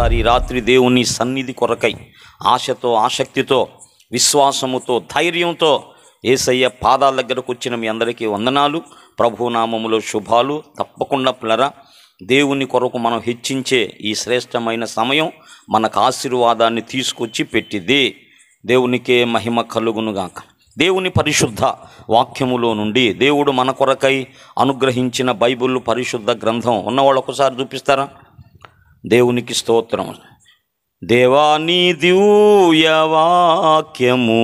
మరొక్కసారి రాత్రి దేవుని సన్నిధి కొరకై ఆశతో, ఆసక్తితో, విశ్వాసముతో, ధైర్యంతో యేసయ్య పాదాల దగ్గరకు వచ్చిన మీ అందరికీ వందనాలు. ప్రభునామములో శుభాలు. తప్పకుండా పిల్లరా, దేవుని కొరకు మనం హెచ్చించే ఈ శ్రేష్టమైన సమయం మనకు ఆశీర్వాదాన్ని తీసుకొచ్చి పెట్టింది. దేవునికే మహిమ కలుగునుగాక. దేవుని పరిశుద్ధ వాక్యములో నుండి దేవుడు మన కొరకై అనుగ్రహించిన బైబిల్ పరిశుద్ధ గ్రంథం ఉన్నవాళ్ళు ఒకసారి చూపిస్తారా? దేవునికి స్తోత్రం. దేవాని దివ్య వాక్యము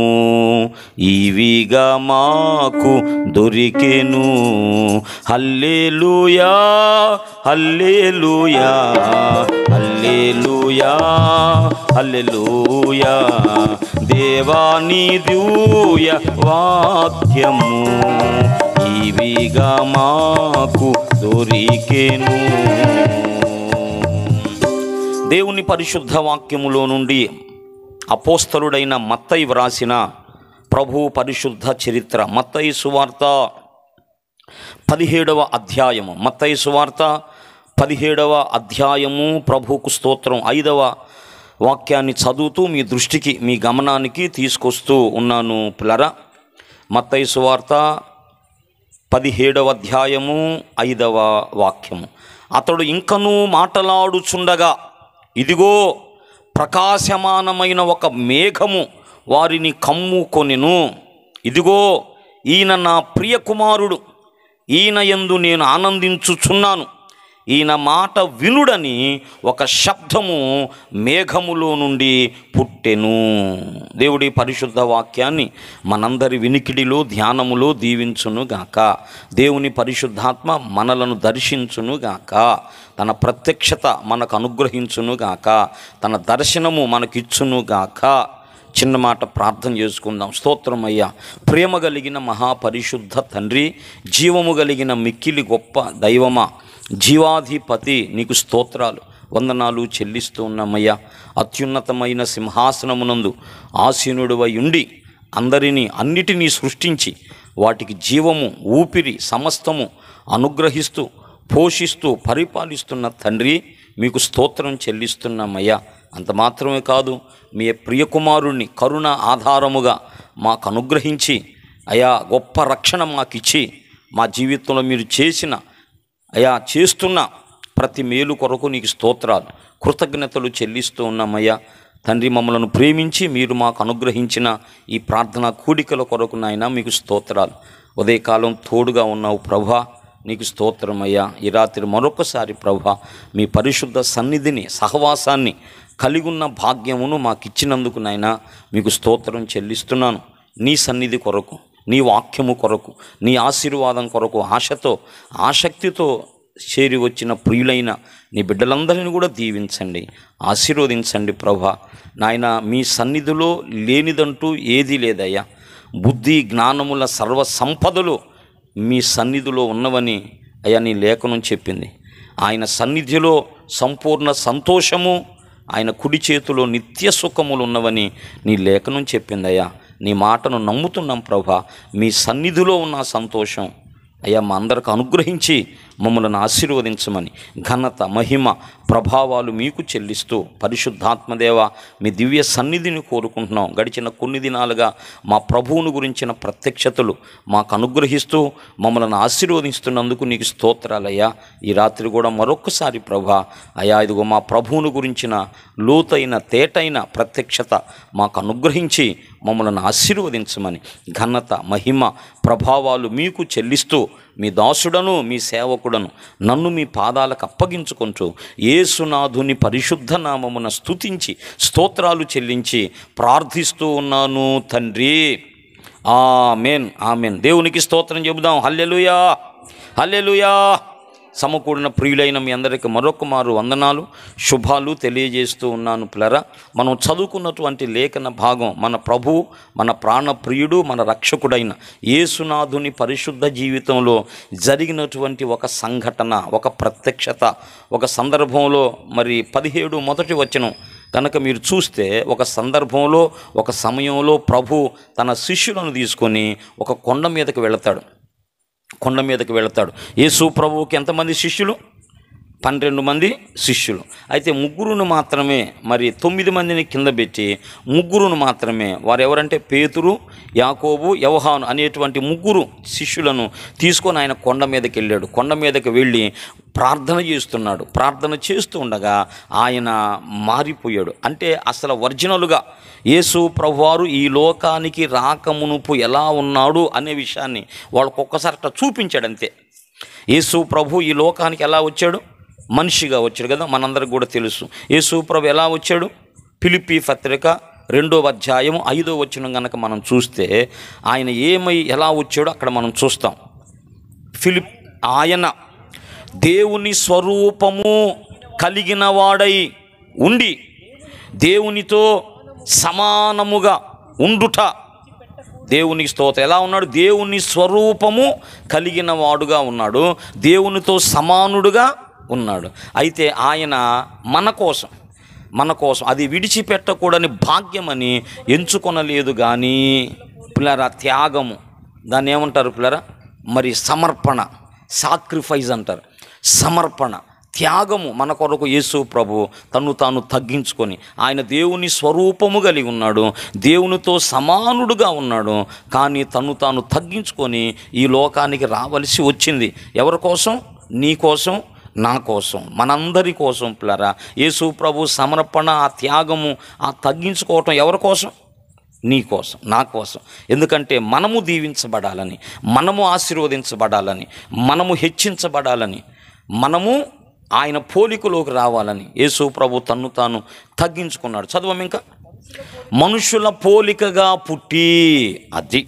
ఇవిగా మాకు దొరికెను. హల్లెలూయా, హల్లెలూయా, హల్లెలూయా, హల్లెలూయా. దేవాని దివ్య వాక్యము ఇవిగా మాకు దొరికెను. దేవుని పరిశుద్ధ వాక్యములో నుండి అపోస్తలుడైన మత్తయి వ్రాసిన ప్రభు పరిశుద్ధ చరిత్ర, మత్తయి సువార్త 17వ అధ్యాయము. మత్తయి సువార్త 17వ అధ్యాయము. ప్రభువుకు స్తోత్రం. 5వ వాక్యాన్ని చదువుతూ మీ దృష్టికి, మీ గమనానికి తీసుకొస్తూ ఉన్నాను పిల్లరా. మత్తయి సువార్త 17వ అధ్యాయము 5వ వాక్యము. అతడు ఇంకనూ మాటలాడుచుండగా ఇదిగో ప్రకాశమానమైన ఒక మేఘము వారిని కమ్ముకొనెను. ఇదిగో ఈయన నా ప్రియ కుమారుడు, ఈయన యందు నేను ఆనందించుచున్నాను, ఈయన మాట వినుడని ఒక శబ్దము మేఘములో నుండి పుట్టెను. దేవుడి పరిశుద్ధ వాక్యాన్ని మనందరి వినికిడిలో, ధ్యానములో దీవించునుగాక. దేవుని పరిశుద్ధాత్మ మనలను దర్శించునుగాక. తన ప్రత్యక్షత మనకు అనుగ్రహించునుగాక. తన దర్శనము మనకిచ్చునుగాక. చిన్న మాట ప్రార్థన చేసుకుందాం. స్తోత్రమయ్యా, ప్రేమ కలిగిన మహాపరిశుద్ధ తండ్రి, జీవము కలిగిన మిక్కిలి గొప్ప దైవమా, జీవాధిపతి, నీకు స్తోత్రాలు, వందనాలు చెల్లిస్తూ ఉన్నామయ్యా. అత్యున్నతమైన సింహాసనమునందు ఆసీనుడివై ఉండి అందరినీ, అన్నిటినీ సృష్టించి వాటికి జీవము, ఊపిరి సమస్తము అనుగ్రహిస్తూ, పోషిస్తూ, పరిపాలిస్తున్న తండ్రి, మీకు స్తోత్రం చెల్లిస్తున్నామయ్యా. అంత మాత్రమే కాదు, మీ ప్రియకుమారుణ్ణి కరుణ ఆధారముగా మాకు అనుగ్రహించి అయా గొప్ప రక్షణ మాకిచ్చి మా జీవితంలో మీరు చేసిన చేస్తున్న ప్రతి మేలు కొరకు నీకు స్తోత్రాలు, కృతజ్ఞతలు చెల్లిస్తూ ఉన్నామయ్యా. తండ్రి, మమ్మలను ప్రేమించి మీరు మాకు అనుగ్రహించిన ఈ ప్రార్థనా కూడికల కొరకు నాయన మీకు స్తోత్రాలు. ఉదయకాలం తోడుగా ఉన్నావు ప్రభా, నీకు స్తోత్రమయ్యా. ఈ రాత్రి మరొకసారి ప్రభా మీ పరిశుద్ధ సన్నిధిని, సహవాసాన్ని కలిగి ఉన్న భాగ్యమును మాకు ఇచ్చినందుకు నాయన మీకు స్తోత్రం చెల్లిస్తున్నాను. నీ సన్నిధి కొరకు, నీ వాక్యము కొరకు, నీ ఆశీర్వాదం కొరకు ఆశతో, ఆసక్తితో చేరి వచ్చిన ప్రియులైన నీ బిడ్డలందరినీ కూడా దీవించండి, ఆశీర్వదించండి ప్రభా. నాయన, మీ సన్నిధిలో లేనిదంటూ ఏదీ లేదయ్యా. బుద్ధి జ్ఞానముల సర్వ సంపదలు మీ సన్నిధిలో ఉన్నవని అయ్యా నీ లేఖనం చెప్పింది. ఆయన సన్నిధిలో సంపూర్ణ సంతోషము, ఆయన కుడి చేతిలో నిత్య సుఖములు ఉన్నవని నీ లేఖనం చెప్పిందయ్యా. నీ మాటను నమ్ముతున్నాం ప్రభా. మీ సన్నిధిలో ఉన్న సంతోషం అయ్యా మా అందరికి అనుగ్రహించి మమ్మల్ని ఆశీర్వదించమని ఘనత, మహిమ, ప్రభావాలు మీకు చెల్లిస్తూ పరిశుద్ధాత్మదేవ మీ దివ్య సన్నిధిని కోరుకుంటున్నాం. గడిచిన కొన్ని దినాలుగా మా ప్రభువును గురించిన ప్రత్యక్షతలు మాకు అనుగ్రహిస్తూ మమ్మల్ని ఆశీర్వదిస్తున్నందుకు నీకు స్తోత్రాలయ్యా. ఈ రాత్రి కూడా మరొక్కసారి ప్రభా అయ్యా ఇదిగో మా ప్రభువును గురించిన లోతైన, తేటైన ప్రత్యక్షత మాకు అనుగ్రహించి మమ్మల్ని ఆశీర్వదించమని ఘనత, మహిమ, ప్రభావాలు మీకు చెల్లిస్తూ మీ దాసుడను, మీ సేవకుడను నన్ను మీ పాదాలకు అప్పగించుకుంటూ యేసునాథుని పరిశుద్ధ నామమున స్తుతించి స్తోత్రాలు చెల్లించి ప్రార్థిస్తూ ఉన్నాను తండ్రి. ఆమేన్, ఆమేన్. దేవునికి స్తోత్రం చెబుదాం. హల్లెలూయా, హల్లెలూయా. సమకూడిన ప్రియులైన మీ అందరికీ మరొక మారు వందనాలు, శుభాలు తెలియజేస్తూ ఉన్నాను పిల్లరా. మనం చదువుకున్నటువంటి లేఖన భాగం మన ప్రభువు, మన ప్రాణప్రియుడు, మన రక్షకుడైన యేసునాథుని పరిశుద్ధ జీవితంలో జరిగినటువంటి ఒక సంఘటన, ఒక ప్రత్యక్షత, ఒక సందర్భంలో. మరి 17 మొదటి వచనం కనుక మీరు చూస్తే, ఒక సందర్భంలో, ఒక సమయంలో ప్రభు తన శిష్యులను తీసుకొని ఒక కొండ మీదకి వెళతాడు. యేసు ప్రభువుకి ఎంతమంది శిష్యులు? 12 మంది శిష్యులు. అయితే ముగ్గురును మాత్రమే, మరి 9 మందిని కింద పెట్టి ముగ్గురును మాత్రమే, వారు ఎవరంటే పేతురు, యాకోబు, యోహాను అనేటువంటి ముగ్గురు శిష్యులను తీసుకొని ఆయన కొండ మీదకి వెళ్ళాడు. కొండ మీదకి వెళ్ళి ప్రార్థన చేస్తున్నాడు. ప్రార్థన చేస్తూ ఉండగా ఆయన మారిపోయాడు. అంటే అసలు ఒరిజినల్గా యేసు ప్రభువారు ఈ లోకానికి రాకమునుపు ఎలా ఉన్నాడు అనే విషయాన్ని వాళ్ళకు ఒక్కసారి అట్లా చూపించాడు అంతే. యేసు ప్రభు ఈ లోకానికి ఎలా వచ్చాడు? మనిషిగా వచ్చాడు కదా, మనందరికి కూడా తెలుసు. యేసు ప్రభు ఎలా వచ్చాడు? ఫిలిప్పీ పత్రిక 2వ అధ్యాయం 5వ వచనం కనుక మనం చూస్తే ఆయన ఎలా వచ్చాడో అక్కడ మనం చూస్తాం. ఆయన దేవుని స్వరూపము కలిగిన వాడై ఉండి దేవునితో సమానముగా ఉండుట. దేవునికి స్తోత్రం. ఎలా ఉన్నాడు? దేవుని స్వరూపము కలిగిన వాడుగా ఉన్నాడు, దేవునితో సమానుడుగా ఉన్నాడు. అయితే ఆయన మన కోసం అది విడిచిపెట్టకూడని భాగ్యమని ఎంచుకొనలేదు. కానీ పిల్లరా, త్యాగము, దాన్ని ఏమంటారు పిల్లరా? మరి సమర్పణ, సాక్రిఫైస్ అంటారు. సమర్పణ, త్యాగము. మన కొరకు యేసు ప్రభు తను తాను తగ్గించుకొని, ఆయన దేవుని స్వరూపము కలిగి ఉన్నాడు, దేవునితో సమానుడుగా ఉన్నాడు, కానీ తను తాను తగ్గించుకొని ఈ లోకానికి రావలసి వచ్చింది. ఎవరి కోసం? నీ కోసం, నా కోసం, మనందరి కోసం పిల్లరా. యేసు ప్రభు సమర్పణ, ఆ త్యాగము, ఆ తగ్గించుకోవటం ఎవరి కోసం? నీ కోసం, నా కోసం. ఎందుకంటే మనము దీవించబడాలని, మనము ఆశీర్వదించబడాలని, మనము హెచ్చించబడాలని, మనము ఆయన పోలికలోకి రావాలని యేసు ప్రభు తన్ను తాను తగ్గించుకున్నాడు. చదవం ఇంకా. మనుషుల పోలికగా పుట్టి, అది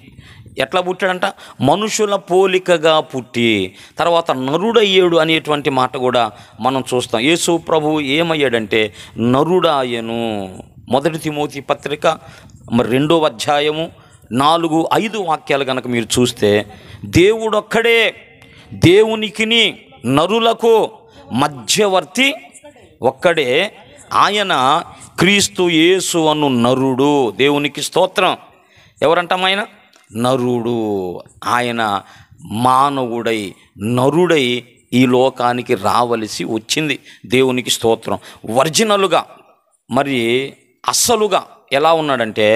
ఎట్లా పుట్టాడంట? మనుషుల పోలికగా పుట్టి తర్వాత నరుడయ్యాడు అనేటువంటి మాట కూడా మనం చూస్తాం. యేసు ప్రభు ఏమయ్యాడంటే నరుడాయను. 1 తిమోతి పత్రిక 2వ అధ్యాయము 4-5 వాక్యాలు కనుక మీరు చూస్తే, దేవుడొక్కడే, దేవునికిని నరులకు మధ్యవర్తి ఒక్కడే, ఆయన క్రీస్తు యేసు అను నరుడు. దేవునికి స్తోత్రం. ఎవరంటాం? ఆయన నరుడు. ఆయన మానవుడై, నరుడై ఈ లోకానికి రావలసి వచ్చింది. దేవునికి స్తోత్రం. ఒరిజినల్గా, మరి అస్సలుగా ఎలా ఉన్నాడంటే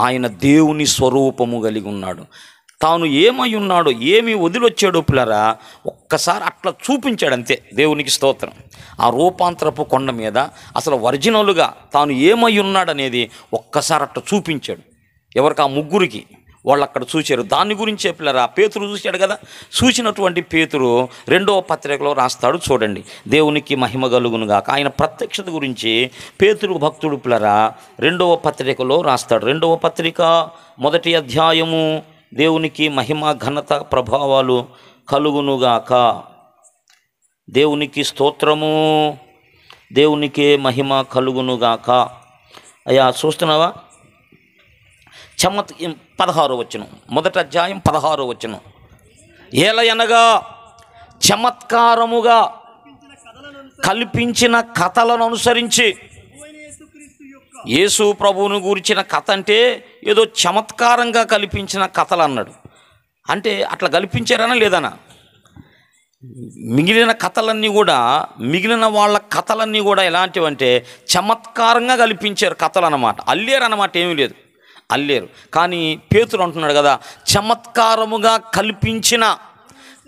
ఆయన దేవుని స్వరూపము కలిగి ఉన్నాడు. తాను ఏమై ఉన్నాడో, ఏమి వదిలొచ్చాడో పిల్లరా ఒక్కసారి అట్లా చూపించాడు అంతే. దేవునికి స్తోత్రం. ఆ రూపాంతరపు కొండ మీద అసలు ఒరిజినల్గా తాను ఏమై ఉన్నాడనేది ఒక్కసారి అట్లా చూపించాడు. ఎవరికి? ఆ ముగ్గురికి. వాళ్ళు అక్కడ చూశారు. దాని గురించే పిల్లరా పేతురు చూశాడు కదా. చూసినటువంటి పేతురు 2వ పత్రికలో రాస్తాడు. చూడండి, దేవునికి మహిమ కలుగును గాక. ఆయన ప్రత్యక్షత గురించి పేతురు భక్తుడు పిల్లరా 2వ పత్రికలో రాస్తాడు. 2వ పత్రిక 1వ అధ్యాయము, దేవునికి మహిమ ఘనత ప్రభావాలు కలుగునుగాక. దేవునికి స్తోత్రము, దేవునికే మహిమ కలుగునుగాక. అయ్యా చూస్తున్నావా? 16వ వచనం, 1వ అధ్యాయం 16వ వచనం. ఏలయనగా చమత్కారముగా కల్పించిన కథలను అనుసరించి, యేసు ప్రభువును గురించిన కథ అంటే ఏదో చమత్కారంగా కల్పించిన కథలు అన్నాడు. అంటే అట్లా కల్పించారనా లేదనా? మిగిలిన కథలన్నీ కూడా, మిగిలిన వాళ్ళ కథలన్నీ కూడా ఎలాంటివంటే చమత్కారంగా కల్పించారు కథలు అన్నమాట. అల్లేరు అన్నమాట, ఏమీ లేదు, అల్లేరు. కానీ పేతురు అంటున్నాడు కదా, చమత్కారముగా కల్పించిన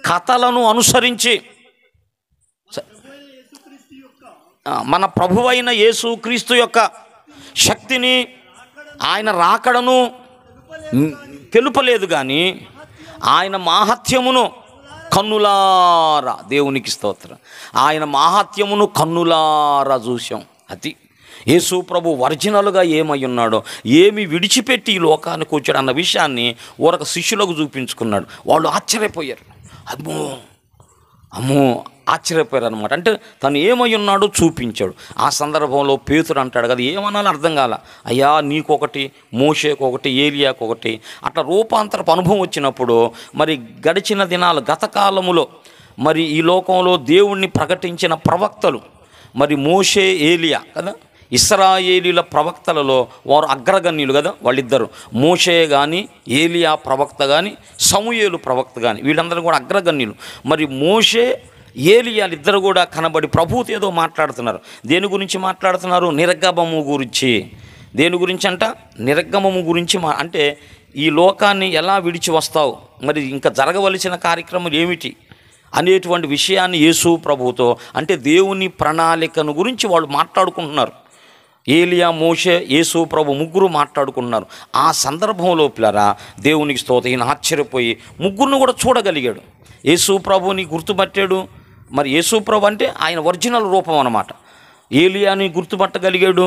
కథలను అనుసరించి మన ప్రభువైన యేసుక్రీస్తు యొక్క శక్తిని, ఆయన రాకడను తెలుపలేదు, కానీ ఆయన మాహాత్మ్యమును కన్నులారా, దేవునికి స్తోత్రం, ఆయన మాహాత్మ్యమును కన్నులారా చూసాం. అది యేసు ప్రభు ఒరిజినల్గా ఏమై ఉన్నాడో, ఏమి విడిచిపెట్టి ఈ లోకానికి వచ్చాడు అన్న విషయాన్ని ఊరక శిష్యులకు చూపించుకున్నాడు. వాళ్ళు ఆశ్చర్యపోయారు. అమ్మో ఆశ్చర్యపోయారు అనమాట. అంటే తను ఏమై ఉన్నాడో చూపించాడు. ఆ సందర్భంలో పేతురు అంటాడు కదా, ఏమన్నాలో అర్థం కాల. అయ్యా నీకొకటి, మోషేకొకటి, ఏలియాకొకటి, అట్లా రూపాంతరపు అనుభవం వచ్చినప్పుడు మరి గడిచిన దినాలు, గతకాలములో మరి ఈ లోకంలో దేవుణ్ణి ప్రకటించిన ప్రవక్తలు, మరి మోషే, ఏలియా కదా, ఇశ్రాయేలీల ప్రవక్తలలో వారు అగ్రగణ్యులు కదా వాళ్ళిద్దరు. మోషే కానీ, ఏలియా ప్రవక్త కానీ, సమూయేలు ప్రవక్త కానీ, వీళ్ళందరూ కూడా అగ్రగణ్యులు. మరి మోషే, ఏలియాలు ఇద్దరు కూడా కనబడి ప్రభువుతో ఏదో మాట్లాడుతున్నారు. దేని గురించి మాట్లాడుతున్నారు? నిర్గమము గురించి. దేని గురించి అంట? నిర్గమము గురించి. అంటే ఈ లోకాన్ని ఎలా విడిచి వస్తావు, మరి ఇంకా జరగవలసిన కార్యక్రమం ఏమిటి అనేటువంటి విషయాన్ని యేసు ప్రభువుతో, అంటే దేవుని ప్రణాళికను గురించి వాళ్ళు మాట్లాడుకుంటున్నారు. ఏలియా, మోషే, యేసు ప్రభు ముగ్గురు మాట్లాడుకుంటున్నారు. ఆ సందర్భంలో పిల్లరా దేవునికి స్తోత్రం, ఈయన ఆశ్చర్యపోయి ముగ్గురిని కూడా చూడగలిగాడు. యేసు ప్రభుని గుర్తుపట్టాడు. మరి యేసు ప్రభు అంటే ఆయన ఒరిజినల్ రూపం అన్నమాట. ఏలియాని గుర్తుపట్టగలిగాడు,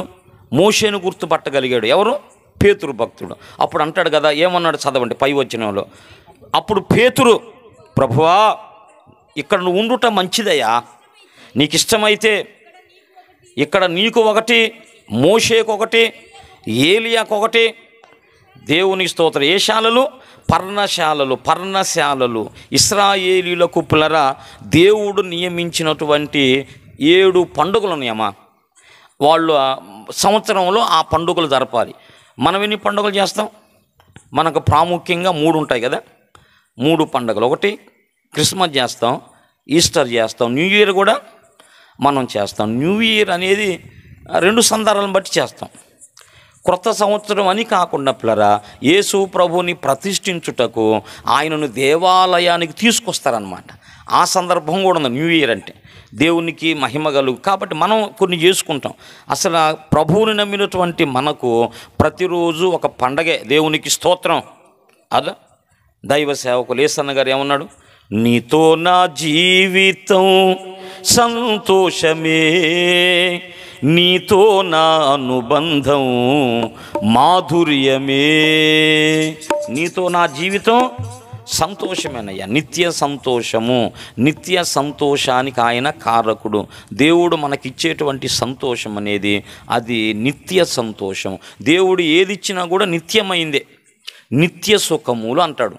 మోషేను గుర్తుపట్టగలిగాడు. ఎవరు? పేతురు భక్తుడు. అప్పుడు అంటాడు కదా, ఏమన్నాడు చదవండి పై వచనంలో. అప్పుడు పేతురు, ప్రభువా ఇక్కడ నువ్వు ఉండుట మంచిదయ్యా, నీకు ఇష్టమైతే ఇక్కడ నీకు ఒకటి, మోషేకు ఒకటి, ఏలియాకు ఒకటి. దేవునికి స్తోత్రం. ఏ శాలలు? పర్ణశాలలు. ఇశ్రాయేలీలకు పిల్లరా దేవుడు నియమించినటువంటి 7 పండుగలు ఉన్నాయమ్మా. వాళ్ళు సంవత్సరంలో ఆ పండుగలు జరపాలి. మనం ఎన్ని పండుగలు చేస్తాం? మనకు ప్రాముఖ్యంగా 3 ఉంటాయి కదా, 3 పండుగలు. ఒకటి క్రిస్మస్ చేస్తాం, ఈస్టర్ చేస్తాం, న్యూ ఇయర్ కూడా మనం చేస్తాం. న్యూ ఇయర్ అనేది 2 సందర్భాలను బట్టి చేస్తాం. క్రొత్త సంవత్సరం అని కాకుండా పిల్లరా యేసు ప్రభుని ప్రతిష్ఠించుటకు ఆయనను దేవాలయానికి తీసుకొస్తారనమాట. ఆ సందర్భం కూడా ఉంది. న్యూ ఇయర్ అంటే దేవునికి మహిమ కలుగు. కాబట్టి మనం కొన్ని చేసుకుంటాం. అసలు ప్రభువుని నమ్మినటువంటి మనకు ప్రతిరోజు ఒక పండగే. దేవునికి స్తోత్రం. అలా దైవ సేవకులు యేసన్న గారు ఏమన్నాడు? నీతో నా జీవితం సంతోషమే, నీతో నా అనుబంధం మాధుర్యమే. నీతో నా జీవితం సంతోషమేనయ్యా, నిత్య సంతోషము. నిత్య సంతోషానికి ఆయన కారకుడు. దేవుడు మనకిచ్చేటువంటి సంతోషం అనేది అది నిత్య సంతోషం. దేవుడు ఏది ఇచ్చినా కూడా నిత్యమైందే. నిత్య సుఖములు అంటాడు.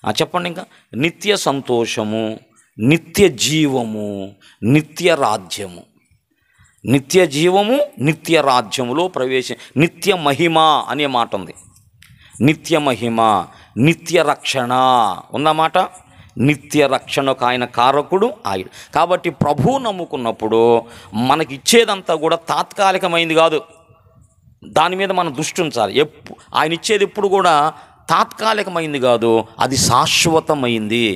చెప్పండి ఇంకా. నిత్య సంతోషము, నిత్య జీవము, నిత్య రాజ్యము. నిత్య జీవము, నిత్య రాజ్యములో నిత్య మహిమ అనే మాట ఉంది. నిత్య మహిమ, నిత్య రక్షణ ఉన్నమాట. నిత్య రక్షణకు ఆయన కారకుడు ఆయన. కాబట్టి ప్రభువు నమ్ముకున్నప్పుడు మనకిచ్చేదంతా కూడా తాత్కాలికమైంది కాదు. దాని మీద మనం దృష్టి ఉంచాలి. ఆయన ఇచ్చేది ఎప్పుడు కూడా తాత్కాలికమైంది కాదు, అది శాశ్వతమైంది.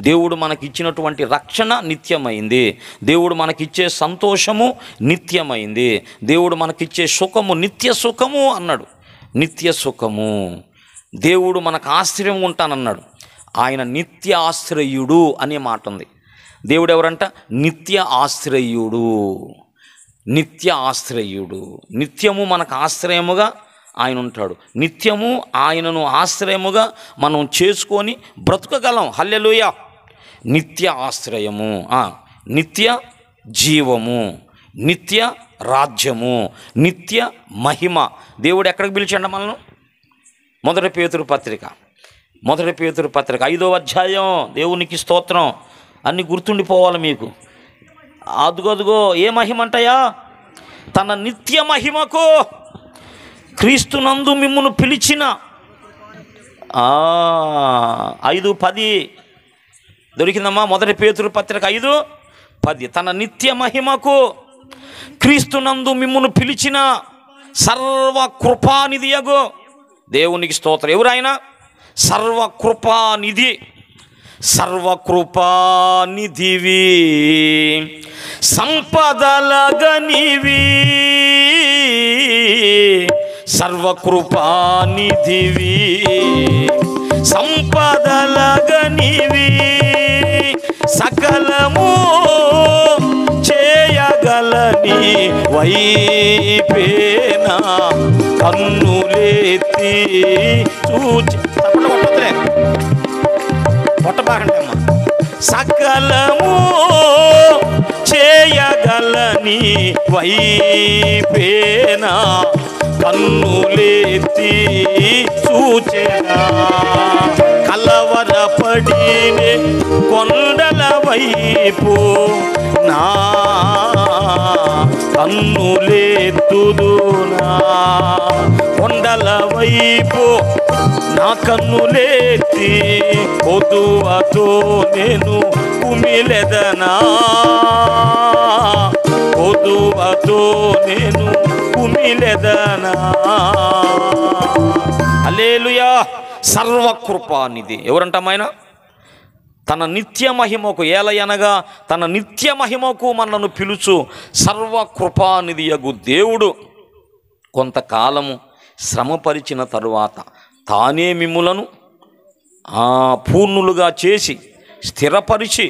దేవుడు మనకిచ్చినటువంటి రక్షణ నిత్యమైంది. దేవుడు మనకిచ్చే సంతోషము నిత్యమైంది. దేవుడు మనకిచ్చే సుఖము నిత్య సుఖము అన్నాడు. నిత్య సుఖము. దేవుడు మనకు ఆశ్రయం ఉంటానన్నాడు. ఆయన నిత్య ఆశ్రయుడు అనే మాట ఉంది. దేవుడు ఎవరంట? నిత్య ఆశ్రయుడు. నిత్య ఆశ్రయుడు. నిత్యము మనకు ఆశ్రయముగా ఆయన ఉంటాడు. నిత్యము ఆయనను ఆశ్రయముగా మనం చేసుకొని బ్రతుకగలం. హల్లెలూయా. నిత్య ఆశ్రయము, నిత్య జీవము, నిత్య రాజ్యము, నిత్య మహిమ. దేవుడు ఎక్కడికి పిలిచాడు మనల్ని? మొదటి పేతురు పత్రిక 5వ అధ్యాయం. దేవునికి స్తోత్రం. అన్నీ గుర్తుండిపోవాలి మీకు. అదుగో ఏ మహిమ అంటాయా? తన నిత్య మహిమకు క్రీస్తునందు మిమ్మును పిలిచిన 5:10 దొరికిందమ్మా. మొదటి పేతురు పత్రిక 5:10. తన నిత్య మహిమకు క్రీస్తునందు మిమ్మును పిలిచిన సర్వ కృపానిధియగు దేవునికి స్తోత్రం. ఎవరైనా? సర్వకృపానిధి. సర్వకృపానిధివి, సంపదలగనివి, సర్వకృపానిధివి, సంపదలగనివి, సకలము చేయగలని వైపేనా కన్నులెత్తి చూచి. పొట్టబాగండి అమ్మ. సకలము చేయగలని వైపేనా కన్నులెత్తి చూచెనా. కలవరపడినే కొండల వైపు నా కన్నులెత్తుదునా. కొండల వైపు నా కన్నులెత్తి పాతి కొదువతో నేను కుమిలెదనా, కొదువతో నేను కుమిలెదనా. హల్లెలూయా. సర్వకృపానిధి ఎవరంటామాయన? తన నిత్య మహిమకు, ఏలయనగా తన నిత్య మహిమకు మనను పిలుచు సర్వకృపానిధియగు దేవుడు కొంతకాలము శ్రమపరిచిన తరువాత తానే మిమ్ములను పూర్ణులుగా చేసి స్థిరపరిచి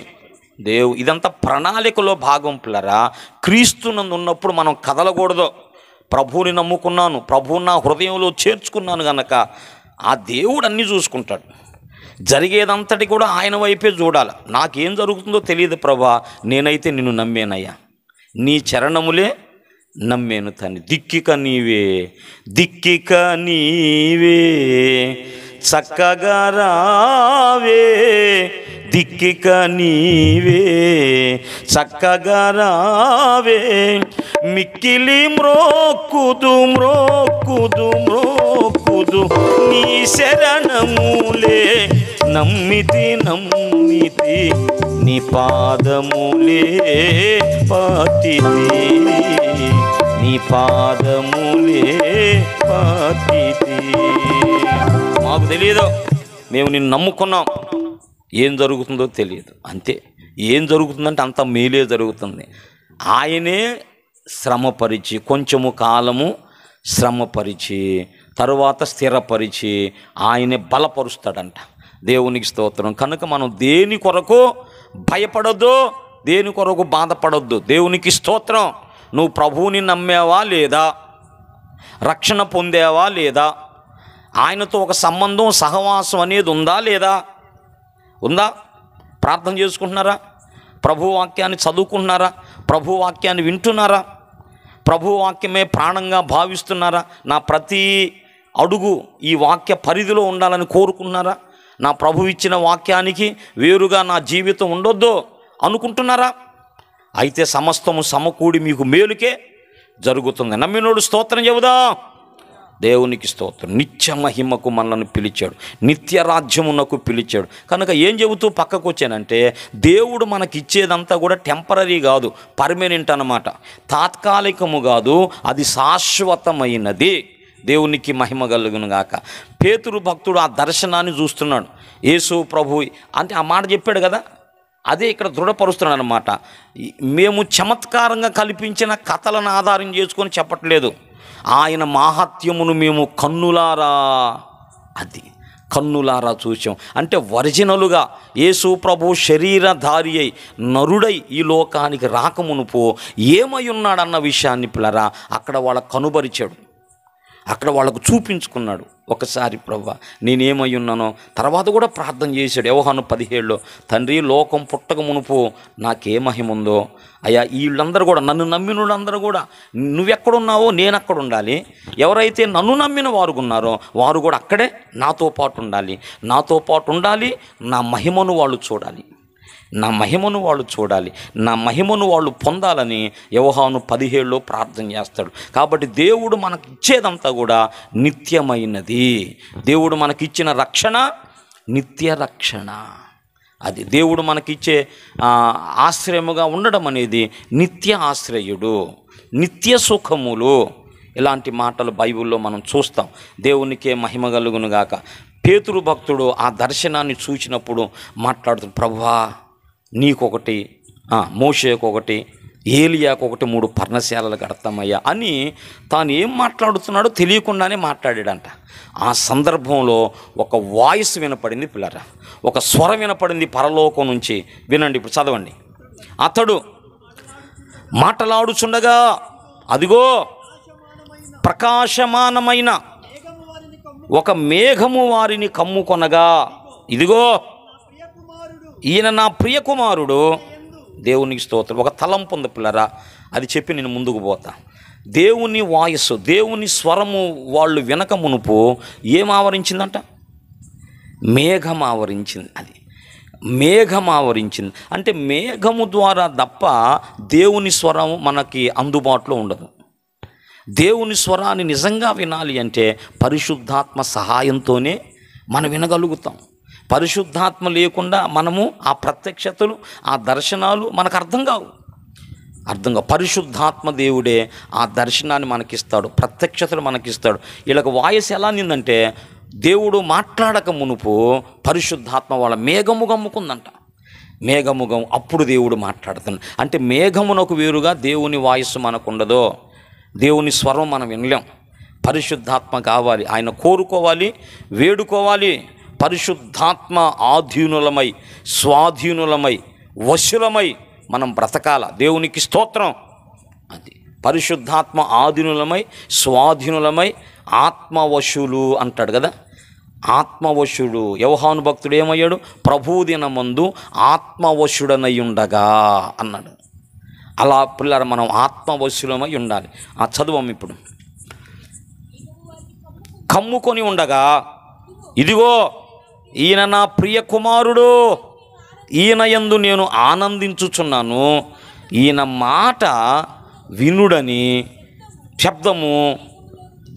ఇదంతా ప్రణాళికలో భాగం పిల్లరా. క్రీస్తునందు ఉన్నప్పుడు మనం కదలకూడదు. ప్రభువుని నమ్ముకున్నాను, ప్రభువుని నా హృదయంలో చేర్చుకున్నాను గనక ఆ దేవుడు అన్నీ చూసుకుంటాడు. జరిగేదంతటి కూడా ఆయన వైపే చూడాలి. నాకేం జరుగుతుందో తెలియదు ప్రభా, నేనైతే నిన్ను నమ్మేనయ్యా, నీ చరణములే నమ్మేను తండ్రి. దిక్కిక నీవే, దిక్కిక నీవే, చక్కగా రావే, దిక్కిక నీవే, చక్కగా రావే, మిక్కిలి మ్రోక్కుదు మ్రోక్కుదు మ్రోక్కుదు నీ శరణములే, నమ్మితి నమ్మితి నీ పాదములే పాతితి, నీ పాదములే పాతితి. మాకు తెలియదు, మేము నిన్ను నమ్ముకున్నాం, ఏం జరుగుతుందో తెలియదు. అంతే, ఏం జరుగుతుందంటే అంత మేలే జరుగుతుంది. ఆయనే శ్రమపరిచి, కొంచెము కాలము శ్రమపరిచి తరువాత స్థిరపరిచి ఆయనే బలపరుస్తాడంట. దేవునికి స్తోత్రం. కనుక మనం దేని కొరకు భయపడొద్దు, దేని కొరకు బాధపడొద్దు. దేవునికి స్తోత్రం. నువ్వు ప్రభువుని నమ్మావా లేదా, రక్షణ పొందావా లేదా, ఆయనతో ఒక సంబంధం సహవాసం అనేది ఉందా లేదా? ఉందా? ప్రార్థన చేసుకుంటున్నారా? ప్రభు వాక్యాన్ని చదువుకుంటున్నారా? ప్రభు వాక్యాన్ని వింటున్నారా? ప్రభు వాక్యమే ప్రాణంగా భావిస్తున్నారా? నా ప్రతి అడుగు ఈ వాక్య పరిధిలో ఉండాలని కోరుకున్నారా? నా ప్రభు ఇచ్చిన వాక్యానికి వేరుగా నా జీవితం ఉండొద్దు అనుకుంటున్నారా? అయితే సమస్తము సమకూడి మీకు మేలుకే జరుగుతుంది. నమ్మినోడు స్తోత్రం చెబుదా. దేవునికి స్తోత్రం. నిత్య మహిమకు మనల్ని పిలిచాడు, నిత్య రాజ్యమునకు పిలిచాడు. కనుక ఏం చెబుతూ పక్కకు వచ్చానంటే, దేవుడు మనకిచ్చేదంతా కూడా టెంపరీ కాదు, పర్మనెంట్ అన్నమాట. తాత్కాలికము కాదు, అది శాశ్వతమైనది. దేవునికి మహిమ కలుగును గాక. పేతురు భక్తుడు ఆ దర్శనాన్ని చూస్తున్నాడు. యేసు ప్రభు అంటే ఆ మాట చెప్పాడు కదా, అదే ఇక్కడ దృఢపరుస్తున్నాడు అన్నమాట. మేము చమత్కారంగా కల్పించిన కథలను ఆధారం చేసుకొని చెప్పట్లేదు. ఆయన మాహాత్మ్యమును మేము కన్నులారా చూసాం. అంటే ఒరిజినలుగా యేసు ప్రభు శరీరధారి అయి నరుడై ఈ లోకానికి రాకమునుపు ఏమై ఉన్నాడన్న విషయాన్ని పిల్లరా అక్కడ వాళ్ళకు కనుబరిచాడు, అక్కడ వాళ్ళకు చూపించుకున్నాడు. ఒకసారి ప్రభువా నేనేమై ఉన్నానో. తర్వాత కూడా ప్రార్థన చేశాడు. యోహాను 17లో, తండ్రి లోకం పుట్టక మునుపు నాకే మహిమ ఉందో అయ్యా, వీళ్ళందరూ కూడా నన్ను నమ్మిన వాళ్ళందరూ కూడా నువ్వెక్కడున్నావో నేను అక్కడ ఉండాలి. ఎవరైతే నన్ను నమ్మిన వారు ఉన్నారో వారు కూడా అక్కడే నాతో పాటు ఉండాలి. నాతో పాటు ఉండాలి, నా మహిమను వాళ్ళు చూడాలి, నా మహిమను వాళ్ళు చూడాలి, నా మహిమను వాళ్ళు పొందాలని యోహాను 17లో ప్రార్థన చేస్తాడు. కాబట్టి దేవుడు మనకిచ్చేదంతా కూడా నిత్యమైనది. దేవుడు మనకిచ్చిన రక్షణ నిత్య రక్షణ. అది దేవుడు మనకిచ్చే ఆశ్రయముగా ఉండడం అనేది నిత్య ఆశ్రయుడు, నిత్య సుఖములు. ఇలాంటి మాటలు బైబిల్లో మనం చూస్తాం. దేవునికే మహిమ కలుగును గాక. పేతురు భక్తుడు ఆ దర్శనాన్ని చూసినప్పుడు మాట్లాడుతాడు, ప్రభువా నీకొకటి, మోషేకొకటి, ఏలియాకొకటి 3 పర్ణశాలలు కడతామయ్యా అని తాను ఏం మాట్లాడుతున్నాడో తెలియకుండానే మాట్లాడాడంట. ఆ సందర్భంలో ఒక వాయిస్ వినపడింది పిల్లరా, ఒక స్వరం వినపడింది పరలోకం నుంచి. వినండి, ఇప్పుడు చదవండి. అతడు మాటలాడుచుండగా అదిగో ప్రకాశమానమైన ఒక మేఘము వారిని కమ్ముకొనగా, ఇదిగో ఈయన నా ప్రియ కుమారుడు. దేవునికి స్తోత్రం. ఒక తలంపు ఉంది పిల్లరా, అది చెప్పి నేను ముందుకు పోతా. దేవుని వాయిస్, దేవుని స్వరము వాళ్ళు వినక మునుపు ఏం ఆవరించిందంట? మేఘం ఆవరించింది. అది మేఘం ఆవరించింది. అంటే మేఘము ద్వారా తప్ప దేవుని స్వరం మనకి అందుబాటులో ఉండదు. దేవుని స్వరాన్ని నిజంగా వినాలి అంటే పరిశుద్ధాత్మ సహాయంతోనే మనం వినగలుగుతాం. పరిశుద్ధాత్మ లేకుండా మనము ఆ ప్రత్యక్షతలు, ఆ దర్శనాలు మనకు అర్థం కావు. పరిశుద్ధాత్మ దేవుడే ఆ దర్శనాన్ని మనకిస్తాడు, ప్రత్యక్షతలు మనకిస్తాడు. వీళ్ళకి వాయిస్ ఎలా నిందంటే, దేవుడు మాట్లాడక మునుపు పరిశుద్ధాత్మ వాళ్ళ మేఘము గమ్ముకుందంట. మేఘముగం అప్పుడు దేవుడు మాట్లాడుతున్నాడు. అంటే మేఘమునకు వేరుగా దేవుని వాయిస్ మనకు ఉండదో, దేవుని స్వరం మనం వినలేం. పరిశుద్ధాత్మ కావాలి, ఆయన కోరుకోవాలి, వేడుకోవాలి. పరిశుద్ధాత్మ ఆధీనులమై, స్వాధీనులమై, వశులమై మనం బ్రతకాల. దేవునికి స్తోత్రం. అది పరిశుద్ధాత్మ ఆధీనులమై, స్వాధీనులమై, ఆత్మవశులు అంటాడు కదా. ఆత్మవశుడు యోహాను భక్తుడు ఏమయ్యాడు? ప్రభువు దినమందు ఆత్మవశుడనై ఉండగా అన్నాడు. అలా పిల్లలు మనం ఆత్మవశులమై ఉండాలి. ఆ చదువం ఇప్పుడు. కమ్ముకొని ఉండగా, ఇదిగో ఈయన నా ప్రియ కుమారుడు, ఈయన యందు నేను ఆనందించుచున్నాను, ఈయన మాట వినుడని శబ్దము.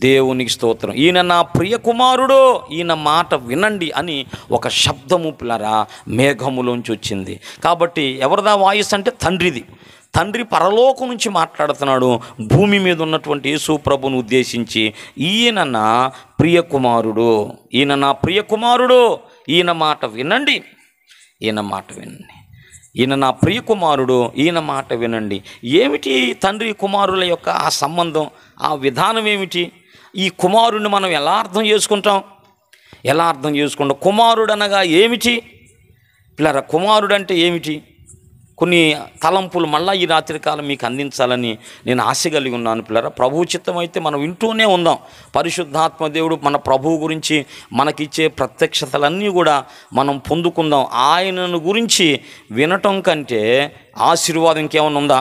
దేవునికి స్తోత్రం. ఈయన నా ప్రియ కుమారుడు, ఈయన మాట వినండి అని ఒక శబ్దము పిల్లరా మేఘములోంచి వచ్చింది. కాబట్టి ఎవరిదా వాయిస్ అంటే తండ్రిది. తండ్రి పరలోకం నుంచి మాట్లాడుతున్నాడు భూమి మీద ఉన్నటువంటి యేసు ప్రభువును ఉద్దేశించి. ఈయన నా ప్రియ కుమారుడు, ఈయన నా ప్రియ కుమారుడు, ఈయన మాట వినండి, ఈయన మాట వినండి. ఈయన నా ప్రియ కుమారుడు, ఈయన మాట వినండి. ఏమిటి తండ్రి కుమారుల యొక్క ఆ సంబంధం, ఆ విధానం ఏమిటి? ఈ కుమారుడిని మనం ఎలా అర్థం చేసుకుంటాం? కుమారుడు అనగా ఏమిటి పిల్లరా? కుమారుడు అంటే ఏమిటి? కొన్ని తలంపులు మళ్ళీ ఈ రాత్రికాలం మీకు అందించాలని నేను ఆశ కలిగి ఉన్నాను పిల్లరా. ప్రభువు చిత్తం అయితే మనం వింటూనే ఉందాం. పరిశుద్ధాత్మ దేవుడు మన ప్రభువు గురించి మనకిచ్చే ప్రత్యక్షతలన్నీ కూడా మనం పొందుకుందాం. ఆయనను గురించి వినటం కంటే ఆశీర్వాదం ఇంకేమైనా ఉందా?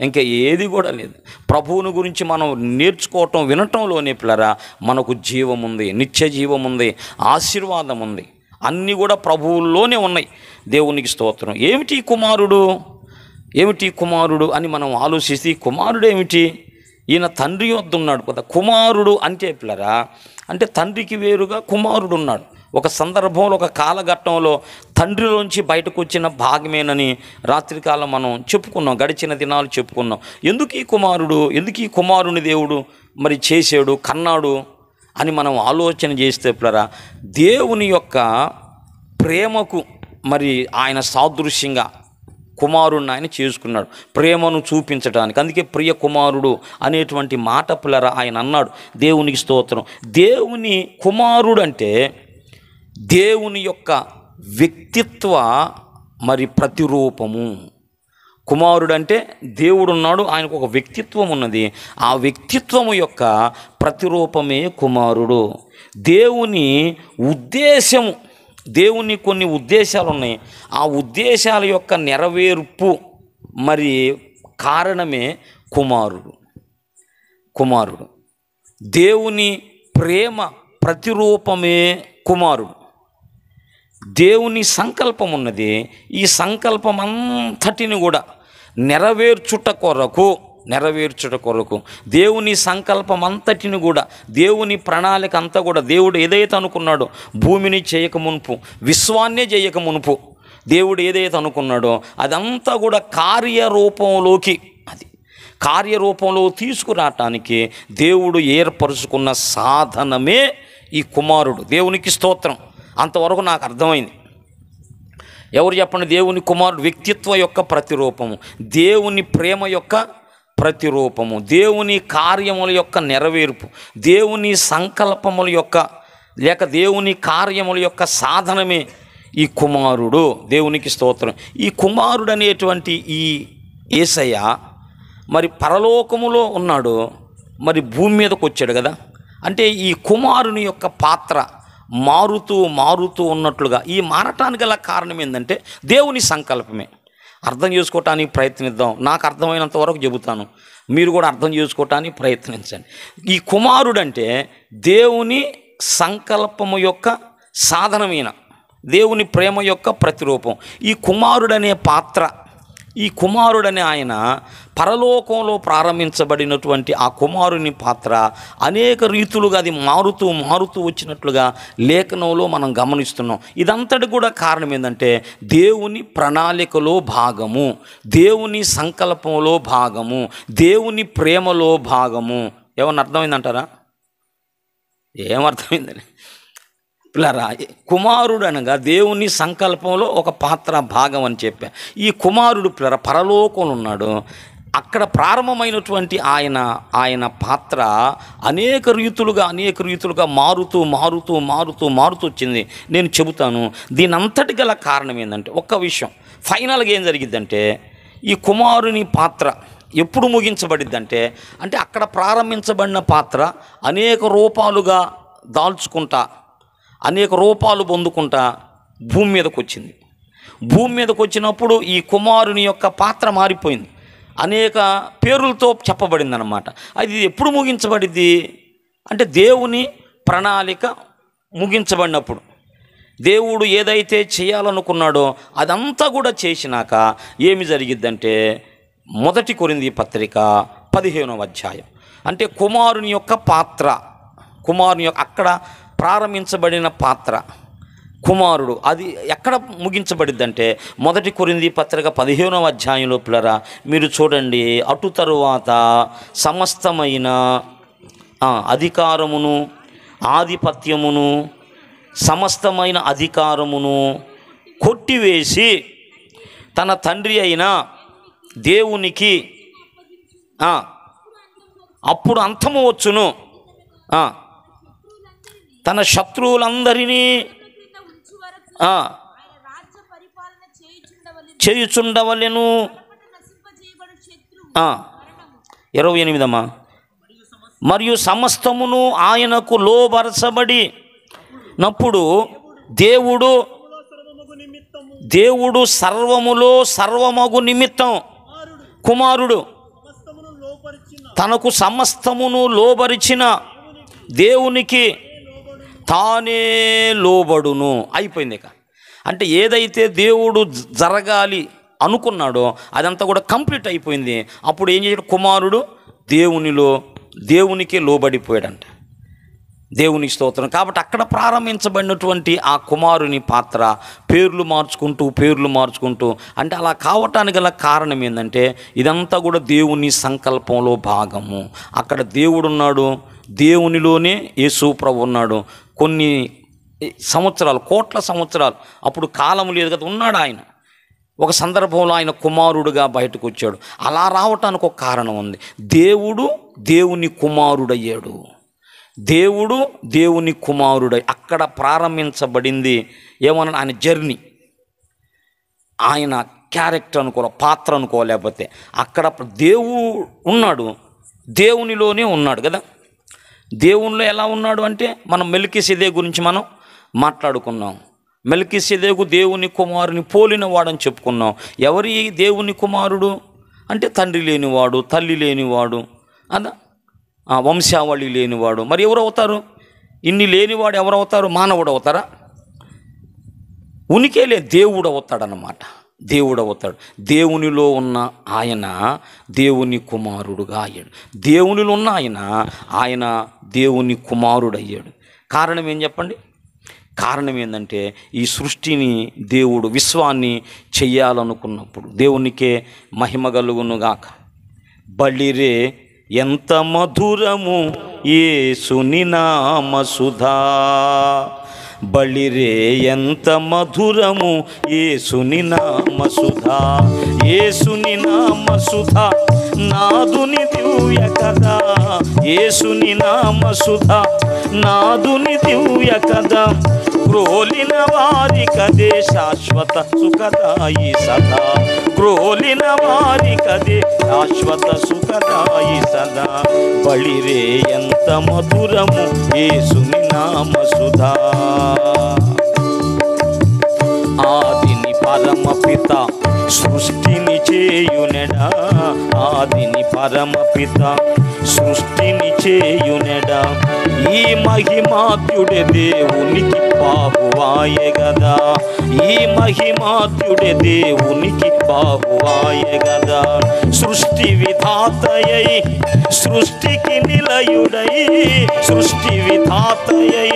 ఇంకా ఏది కూడా లేదు. ప్రభువుని గురించి మనం నేర్చుకోవటం, వినటంలోనే పిల్లరా మనకు జీవం ఉంది, నిత్య జీవం ఉంది, ఆశీర్వాదం ఉంది. అన్నీ కూడా ప్రభువుల్లోనే ఉన్నాయి. దేవునికి స్తోత్రం. ఏమిటి కుమారుడు అని మనం ఆలోచిస్తే, కుమారుడు ఏమిటి? ఈయన తండ్రి వద్ద ఉన్నాడు కదా. కుమారుడు అంటే పిల్లరా, అంటే తండ్రికి వేరుగా కుమారుడు ఉన్నాడు. ఒక సందర్భంలో, ఒక కాలఘట్టంలో తండ్రిలోంచి బయటకు వచ్చిన భాగమేనని రాత్రికాలం మనం చెప్పుకున్నాం, గడిచిన దినాలు చెప్పుకున్నాం. ఎందుకు ఈ కుమారుని దేవుడు మరి చేసాడు, కన్నాడు అని మనం ఆలోచన చేస్తే పిల్లరా, దేవుని యొక్క ప్రేమకు మరి ఆయన సాదృశ్యంగా కుమారుడిని ఆయన చేసుకున్నాడు, ప్రేమను చూపించడానికి. అందుకే ప్రియ కుమారుడు అనేటువంటి మాట పిల్లరా ఆయన అన్నాడు. దేవునికి స్తోత్రం. దేవుని కుమారుడు అంటే దేవుని యొక్క వ్యక్తిత్వ మరి ప్రతిరూపము. కుమారుడు అంటే దేవుడు ఉన్నాడు, ఆయనకు ఒక వ్యక్తిత్వం ఉన్నది. ఆ వ్యక్తిత్వము యొక్క ప్రతిరూపమే కుమారుడు. దేవుని ఉద్దేశము, దేవుని కొన్ని ఉద్దేశాలు ఉన్నాయి. ఆ ఉద్దేశాల యొక్క నెరవేర్పు మరి కారణమే కుమారుడు. దేవుని ప్రేమ ప్రతిరూపమే కుమారుడు. దేవుని సంకల్పం ఉన్నది. ఈ సంకల్పం అంతటిని కూడా నెరవేర్చుట కొరకు దేవుని సంకల్పం అంతటిని కూడా, దేవుని ప్రణాళిక అంతా కూడా దేవుడు ఏదైతే అనుకున్నాడో, భూమిని చేయక మునుపు, విశ్వాన్నే చేయక మునుపు దేవుడు ఏదైతే అనుకున్నాడో అదంతా కూడా కార్యరూపంలో తీసుకురావటానికి దేవుడు ఏర్పరుచుకున్న సాధనమే ఈ కుమారుడు. దేవునికి స్తోత్రం. అంతవరకు నాకు అర్థమైంది. ఎవరు చెప్పండి? దేవుని కుమారుడు వ్యక్తిత్వ యొక్క ప్రతిరూపము, దేవుని ప్రేమ యొక్క ప్రతిరూపము, దేవుని కార్యముల యొక్క నెరవేర్పు, దేవుని సంకల్పముల యొక్క లేక దేవుని కార్యముల యొక్క సాధనమే ఈ కుమారుడు. దేవునికి స్తోత్రం. ఈ కుమారుడు అనేటువంటి ఈ యేసయ్య మరి పరలోకములో ఉన్నాడు, మరి భూమి మీదకు వచ్చాడు కదా. అంటే ఈ కుమారుని యొక్క పాత్ర మారుతూ ఉన్నట్లుగా, ఈ మారటానికి గల కారణం ఏంటంటే దేవుని సంకల్పమే. అర్థం చేసుకోవటానికి ప్రయత్నిద్దాం. నాకు అర్థమైనంత వరకు చెబుతాను, మీరు కూడా అర్థం చేసుకోవటానికి ప్రయత్నించండి. ఈ కుమారుడు అంటే దేవుని సంకల్పము యొక్క సాధనమైన, దేవుని ప్రేమ యొక్క ప్రతిరూపం. ఈ కుమారుడు అనే పాత్ర, ఈ కుమారుడనే ఆయన పరలోకంలో ప్రారంభించబడినటువంటి ఆ కుమారుని పాత్ర అనేక రీతులుగా అది మారుతూ మారుతూ వచ్చినట్లుగా లేఖనంలో మనం గమనిస్తున్నాం. ఇదంతటి కూడా కారణం ఏంటంటే దేవుని ప్రణాళికలో భాగము, దేవుని సంకల్పంలో భాగము, దేవుని ప్రేమలో భాగము. ఏమన్నా అర్థమైందంటారా? ఏమర్థమైందని పిల్లరా, కుమారుడు అనగా దేవుని సంకల్పంలో ఒక పాత్ర భాగం అని చెప్పా. ఈ కుమారుడు పిల్లరా పరలోకంలో ఉన్నాడు. అక్కడ ప్రారంభమైనటువంటి ఆయన పాత్ర అనేక రీతులుగా మారుతూ వచ్చింది. నేను చెబుతాను. దీని అంతటి గల కారణం ఏంటంటే ఒక్క విషయం. ఫైనల్గా ఏం జరిగిద్దంటే ఈ కుమారుని పాత్ర ఎప్పుడు ముగించబడిద్దంటే అంటే అక్కడ ప్రారంభించబడిన పాత్ర అనేక రూపాలుగా దాల్చుకుంటా అనేక రూపాలు పొందుకుంటా భూమి మీదకి వచ్చింది. భూమి మీదకి వచ్చినప్పుడు ఈ కుమారుని యొక్క పాత్ర మారిపోయింది. అనేక పేర్లతో చెప్పబడింది అన్నమాట. అది ఎప్పుడు ముగించబడింది అంటే దేవుని ప్రణాళిక ముగించబడినప్పుడు. దేవుడు ఏదైతే చేయాలనుకున్నాడో అదంతా కూడా చేసినాక ఏమి జరిగిద్దంటే 1 కొరింథీ పత్రిక 15వ అధ్యాయం అంటే కుమారుని యొక్క పాత్ర, కుమారుని యొక్క అక్కడ ప్రారంభించబడిన పాత్ర కుమారుడు అది ఎక్కడ ముగించబడిద్దంటే 1 కొరింథీ పత్రిక 15వ అధ్యాయంలో పిల్లరా మీరు చూడండి. అటు తరువాత సమస్తమైన అధికారమును ఆధిపత్యమును సమస్తమైన అధికారమును కొట్టివేసి తన తండ్రి అయిన దేవునికి అప్పుడు అంతము వచ్చును, తన శత్రువులందరినీ చేయుచుండవలెను. 28 మరియు సమస్తమును ఆయనకు లోబరచబడి నప్పుడు దేవుడు సర్వములో సర్వమగు నిమిత్తం కుమారుడు తనకు సమస్తమును లోబరిచిన దేవునికి తానే లోబడును. అయిపోయింది. ఇక అంటే ఏదైతే దేవుడు జరగాలి అనుకున్నాడో అదంతా కూడా కంప్లీట్ అయిపోయింది. అప్పుడు ఏం చేశాడు కుమారుడు దేవునికే లోబడిపోయాడంట. దేవునికి స్తోత్రం. కాబట్టి అక్కడ ప్రారంభించబడినటువంటి ఆ కుమారుని పాత్ర పేర్లు మార్చుకుంటూ అంటే అలా కావటానికి గల కారణం ఏంటంటే ఇదంతా కూడా దేవుని సంకల్పంలో భాగము. అక్కడ దేవుడున్నాడు, దేవునిలోనే యేసు ప్రభు ఉన్నాడు. కొన్ని సంవత్సరాలు, కోట్ల సంవత్సరాలు అప్పుడు కాలం లేదు కదా, ఉన్నాడు ఆయన. ఒక సందర్భంలో ఆయన కుమారుడుగా బయటకు వచ్చాడు. అలా రావటానికి ఒక కారణం ఉంది. దేవుడు దేవుని కుమారుడయ్యాడు. దేవుడు దేవుని కుమారుడై అక్కడ ప్రారంభించబడింది ఏమన్నా ఆయన జర్నీ, ఆయన క్యారెక్టర్ అనుకో, పాత్ర అనుకో, లేకపోతే అక్కడ దేవుడు ఉన్నాడు, దేవునిలోనే ఉన్నాడు కదా. దేవునిలో ఎలా ఉన్నాడు అంటే మనం మెల్కీసెదెకు గురించి మనం మాట్లాడుకున్నాం. మెల్కీసెదెకు దేవుని కుమారుని పోలిన వాడని చెప్పుకున్నాం. ఎవరి దేవుని కుమారుడు అంటే తండ్రి లేనివాడు, తల్లి లేనివాడు, అదా వంశావళి లేనివాడు. మరి ఎవరు అవుతారు? ఇన్ని లేనివాడు ఎవరు అవుతారు? మానవుడు అవుతారా? ఉనికే లే, దేవుడు అవుతాడన్నమాట. దేవుడు అవుతాడు. దేవునిలో ఉన్న ఆయన దేవుని కుమారుడుగా అయ్యాడు. దేవునిలో ఉన్న ఆయన దేవుని కుమారుడు అయ్యాడు. కారణం ఏం చెప్పండి? కారణం ఏంటంటే ఈ సృష్టిని దేవుడు విశ్వాన్ని చెయ్యాలనుకున్నప్పుడు దేవునికే మహిమ కలుగునుగాక. బలిరే ఎంత మధురము యేసుని నామ సుధా, బలిరే ఎంత మధురము యేసుని నామ సుధా, యేసుని నామ సుధా నాదుని దివ్య కదా, యేసుని నామ సుధా నాదుని దివ్య కదా, క్రోలిన వారి కదే శాశ్వత సుఖదాయి సదా, క్రోలిన వారి కదే శాశ్వత సుఖదాయి సదా, బలిరే ఎంత మధురము యేసుని నామ సుధా. ఆదిని పరమపిత సృష్టిని చేయునెడా, ఆదిని పరమపిత సృష్టిని చేయునెడా, ఈ మహిమాత్యుడే దేవునికి బాహువాయే గదా, ఈ మహిమాత్యుడే దేవునికి బాహువాయే గదా. సృష్టి విధాతయై సృష్టికి నిలయుడై, సృష్టి విధాతయై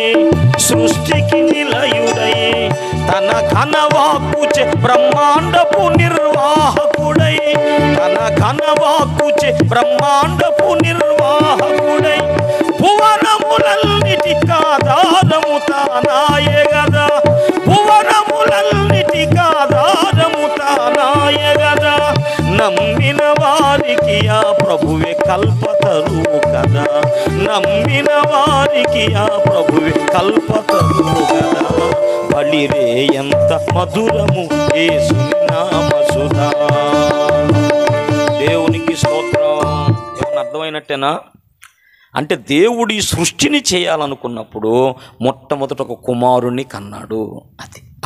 సృష్టికి నిలయుడై, తన ఘనవాక్కుచే బ్రహ్మాండపు నిర్వాహకుడై, తన ఘనవాక్కుచే బ్రహ్మాండపు నిర్వాహకుడై, భువనములన్నిటికాధారము తానాయే గదా, భువనములన్నిటికాధారము తానాయే గదా. నమ్మిన వారికి ఆ ప్రభువే కల్పతరువు కదా, నమ్మిన వారికి ఆ ప్రభువే కల్పతరువు కదా. బలిరే ఎంత మధురము యేసుని నామసుధా. దేవునికి స్తోత్రం. ఏమన్నా అర్థమైనట్టేనా? అంటే దేవుడి సృష్టిని చేయాలనుకున్నప్పుడు మొట్టమొదట ఒక కుమారుణ్ణి కన్నాడు.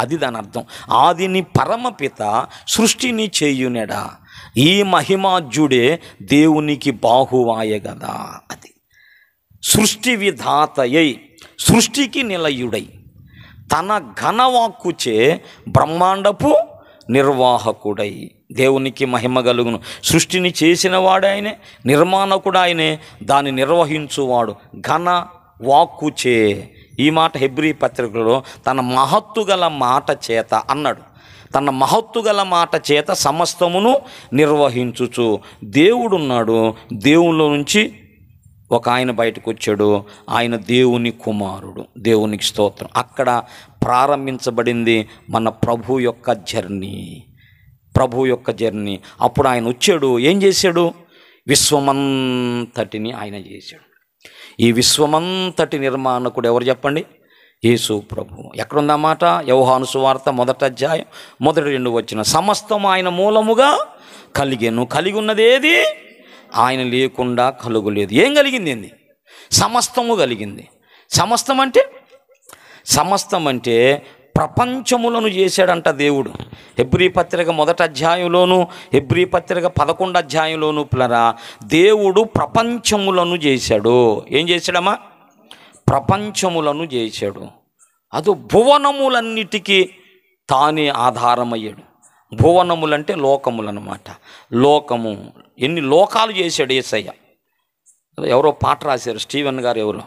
అది దాని అర్థం. ఆదిని పరమపిత సృష్టిని చేయునేడా, ఈ మహిమాజ్యుడే దేవునికి బాహువాయ గదా. అది సృష్టి విధాతయై సృష్టికి నిలయుడై, తన ఘనవాక్కుచే బ్రహ్మాండపు నిర్వాహకుడై. దేవునికి మహిమ కలుగును. సృష్టిని చేసిన వాడు ఆయనే, నిర్మాణకుడు ఆయనే, దాన్ని నిర్వహించువాడు ఘన వాక్కుచే. ఈ మాట హెబ్రీ పత్రికలో తన మహత్తు గల మాట చేత అన్నాడు. తన మహత్తు గల మాట చేత సమస్తమును నిర్వహించుచు. దేవుడున్నాడు, దేవునిలో నుంచి ఒక ఆయన బయటకు వచ్చాడు, ఆయన దేవుని కుమారుడు. దేవునికి స్తోత్రం. అక్కడ ప్రారంభించబడింది మన ప్రభు యొక్క జర్నీ, ప్రభు యొక్క జర్నీ. అప్పుడు ఆయన వచ్చాడు, ఏం చేశాడు? విశ్వమంతటిని ఆయన చేశాడు. ఈ విశ్వమంతటి నిర్మాణకుడు ఎవరు చెప్పండి? యేసు ప్రభు. ఎక్కడుందన్నమాట? యోహాను సువార్త 1వ అధ్యాయం 1-2 వచనం. సమస్తం ఆయన మూలముగా కలిగెను, కలిగి ఉన్నదేది ఆయన లేకుండా కలుగులేదు. ఏం కలిగింది? ఏంది? సమస్తము కలిగింది. సమస్తం అంటే ప్రపంచములను చేశాడంట దేవుడు. హెబ్రీ పత్రిక 1వ అధ్యాయంలోను, హెబ్రీ పత్రిక 11వ అధ్యాయంలోను పిల్లరా, దేవుడు ప్రపంచములను చేశాడు. ఏం చేశాడమ్మా? ప్రపంచములను చేశాడు. అది భువనములన్నిటికీ తానే ఆధారమయ్యాడు. భువనములంటే లోకములు అన్నమాట. లోకము, ఎన్ని లోకాలు చేశాడు యేసయ్య. ఎవరో పాట రాశారు, స్టీవెన్ గారు ఎవరో.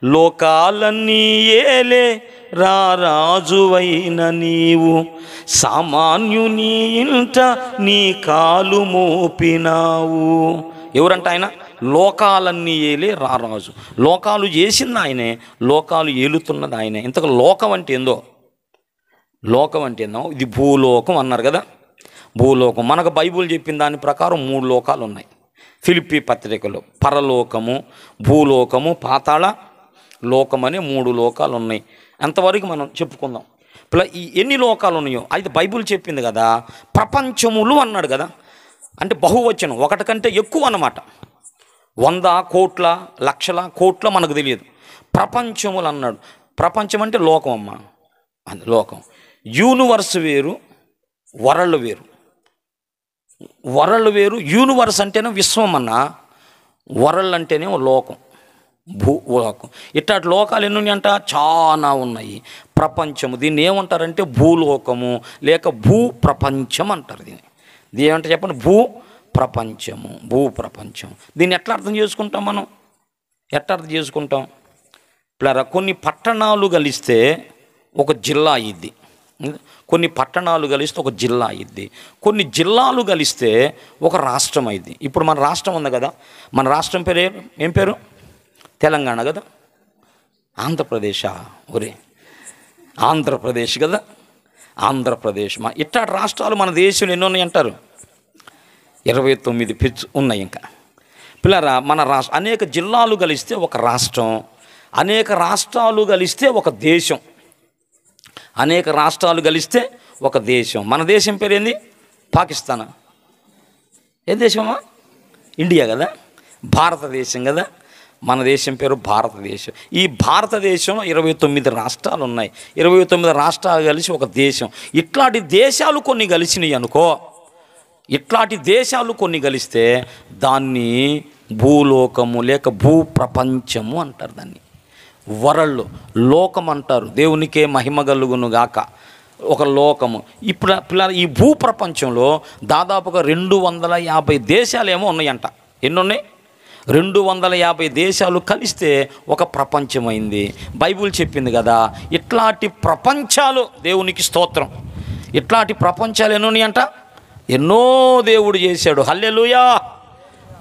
లోకాలన్నీ ఏలే రాజువైన నీవు, సామాన్యుని ఇంట నీ కాలు మోపినావు. ఎవరంట ఆయన? లోకాలన్నీ ఏలే రాజు. లోకాలు చేసింది ఆయనే, లోకాలు ఏలుతున్నది ఆయనే. ఇంతకు లోకం అంటే ఏందో, లోకం అంటే ఏందో, ఇది భూలోకం అన్నారు కదా. భూలోకం మనకు బైబుల్ చెప్పిన దాని ప్రకారం 3 లోకాలు ఉన్నాయి. ఫిలిప్పీ పత్రికలో పరలోకము, భూలోకము, పాతాళ లోకమనే 3 లోకాలు ఉన్నాయి. అంతవరకు మనం చెప్పుకుందాం. ఈ ఎన్ని లోకాలు ఉన్నాయో అయితే బైబుల్ చెప్పింది కదా. ప్రపంచములు అన్నాడు కదా, అంటే బహువచనం, ఒకటి కంటే ఎక్కువ అన్నమాట. 100 కోట్ల, లక్షల, కోట్ల మనకు తెలియదు. ప్రపంచములు అన్నాడు. ప్రపంచం అంటే లోకం అమ్మ, అది లోకం. యూనివర్స్ వేరు, వరల్డ్ వేరు. వరల్డ్ వేరు. యూనివర్స్ అంటేనే విశ్వం అన్న, వరల్డ్ అంటేనే లోకం, భూలోకం. ఇట్లాంటి లోకాలు ఎన్ని ఉన్నాయంట? చాలా ఉన్నాయి. ప్రపంచము దీన్ని ఏమంటారంటే భూలోకము లేక భూ ప్రపంచం అంటారు. దీన్ని ఏమంటారు చెప్పండి? భూ ప్రపంచము, భూ ప్రపంచం. దీన్ని ఎట్లా అర్థం చేసుకుంటాం మనం? ఎట్లా అర్థం చేసుకుంటాం? ప్లరా కొన్ని పట్టణాలు కలిస్తే ఒక జిల్లా అయ్యిద్ది, కొన్ని పట్టణాలు కలిస్తే ఒక జిల్లా అయ్యిద్ది, కొన్ని జిల్లాలు కలిస్తే ఒక రాష్ట్రం అయ్యిద్ది. ఇప్పుడు మన రాష్ట్రం ఉంది కదా, మన రాష్ట్రం పేరు ఏం పేరు? తెలంగాణ కదా. ఆంధ్రప్రదేశా? ఒరే ఆంధ్రప్రదేశ్ కదా, ఆంధ్రప్రదేశ్. ఇట్లా రాష్ట్రాలు మన దేశంలో ఎన్ని ఉన్నాయి అంటారు? 29 ఉన్నాయి. ఇంకా పిల్లరా మన అనేక జిల్లాలు కలిస్తే ఒక రాష్ట్రం, అనేక రాష్ట్రాలు కలిస్తే ఒక దేశం, అనేక రాష్ట్రాలు కలిస్తే ఒక దేశం. మన దేశం పేరు ఏంది? పాకిస్తానా? ఏ దేశమా? ఇండియా కదా, భారతదేశం కదా. మన దేశం పేరు భారతదేశం. ఈ భారతదేశంలో 29 రాష్ట్రాలు ఉన్నాయి. 29 రాష్ట్రాలు కలిసి ఒక దేశం. ఇట్లాంటి దేశాలు కొన్ని కలిసినాయి అనుకో, ఇట్లాంటి దేశాలు కొన్ని కలిస్తే దాన్ని భూలోకము లేక భూ ప్రపంచము అంటారు. దాన్ని వరల్డ్, లోకం అంటారు. దేవునికే మహిమ కలుగును గాక. ఒక లోకము. ఇప్పుడు పిల్లలు ఈ భూప్రపంచంలో దాదాపుగా 250 దేశాలేమో ఉన్నాయంట. ఎన్ని ఉన్నాయి? 250 దేశాలు కలిస్తే ఒక ప్రపంచమైంది. బైబిల్ చెప్పింది కదా, ఇట్లాంటి ప్రపంచాలు దేవునికి స్తోత్రం. ఇట్లాంటి ప్రపంచాలు ఎన్ని ఉన్నాయంట? ఎన్నో దేవుడు చేశాడు. హల్లెలూయా!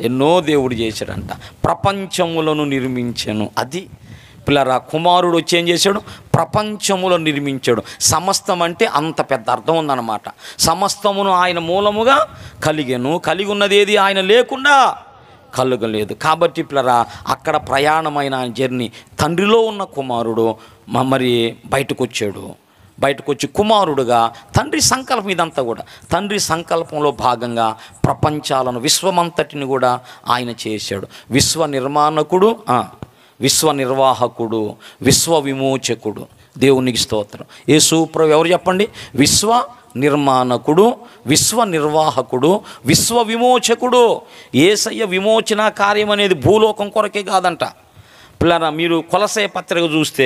ఎన్నో దేవుడు చేశాడంట. ప్రపంచములను నిర్మించాను. అది పిల్లరా, కుమారుడు వచ్చి ఏం చేశాడు? ప్రపంచములను నిర్మించాడు. సమస్తం అంటే అంత పెద్ద అర్థం ఉందన్నమాట. సమస్తమును ఆయన మూలముగా కలిగెను, కలిగి ఉన్నది ఏది ఆయన లేకుండా కలగలేదు. కాబట్టి పిల్లరా, అక్కడ ప్రయాణమైన జర్నీ, తండ్రిలో ఉన్న కుమారుడు మరి బయటకు వచ్చాడు. బయటకు వచ్చి కుమారుడుగా తండ్రి సంకల్పం, ఇదంతా కూడా తండ్రి సంకల్పంలో భాగంగా ప్రపంచాలను, విశ్వమంతటిని కూడా ఆయన చేశాడు. విశ్వ నిర్మాణకుడు, విశ్వ నిర్వాహకుడు, విశ్వ విమోచకుడు. దేవునికి స్తోత్రం. యేసు ప్రభు ఎవరు చెప్పండి? విశ్వ నిర్మాణకుడు, విశ్వ నిర్వాహకుడు, విశ్వ విమోచకుడు. యేసయ్య విమోచన కార్యం అనేది భూలోకం కొరకే కాదంట. పిల్లరా, మీరు కొలసే పత్రిక చూస్తే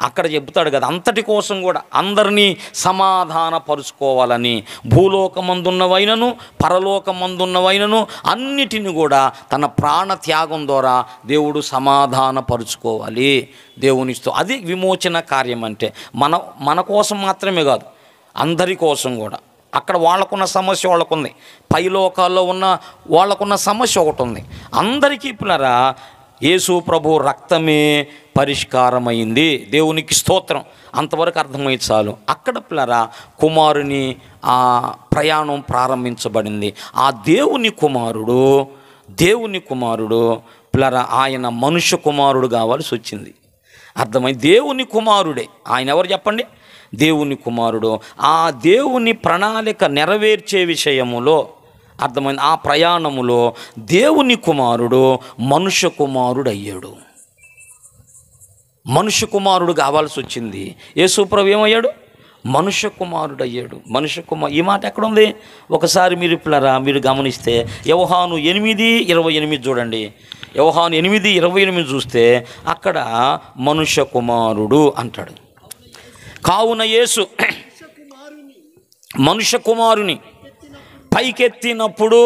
అక్కడ చెబుతాడు కదా, అంతటి కోసం కూడా అందరినీ సమాధానపరుచుకోవాలని, భూలోకమందున్నవైనను పరలోకమందున్నవైనను అన్నిటిని కూడా తన ప్రాణ త్యాగం ద్వారా దేవుడు సమాధానపరుచుకోవాలి. దేవునితో అది విమోచన కార్యం అంటే మన కోసం మాత్రమే కాదు, అందరి కోసం కూడా. అక్కడ వాళ్ళకున్న సమస్య వాళ్ళకుంది, పైలోకాల్లో ఉన్న వాళ్ళకున్న సమస్య ఒకటి ఉంది. అందరికీ పిల్లరా యేసు ప్రభు రక్తమే పరిష్కారమైంది. దేవునికి స్తోత్రం. అంతవరకు అర్థమైతే చాలు. అక్కడ పిల్లరా కుమారుని ఆ ప్రయాణం ప్రారంభించబడింది. ఆ దేవుని కుమారుడు పిల్లరా ఆయన మనుష్య కుమారుడు కావాల్సి వచ్చింది. అర్థమైంది? దేవుని కుమారుడే ఆయన. ఎవరు చెప్పండి? దేవుని కుమారుడు. ఆ దేవుని ప్రణాళిక నెరవేర్చే విషయములో అర్థమైంది. ఆ ప్రయాణములో దేవుని కుమారుడు మనుష్య కుమారుడు అయ్యాడు. మనుష్య కుమారుడు కావాల్సి వచ్చింది. యేసు ప్రభు ఏమయ్యాడు? మనుష్య కుమారుడు అయ్యాడు. ఈ మాట ఎక్కడుంది? ఒకసారి మీరు గమనిస్తే యోహాను 8:28 చూడండి. యోహాను 8:28 చూస్తే అక్కడ మనుష్య కుమారుడు అంటాడు. కావున యేసు మనుష్య కుమారుని పైకెత్తినప్పుడు,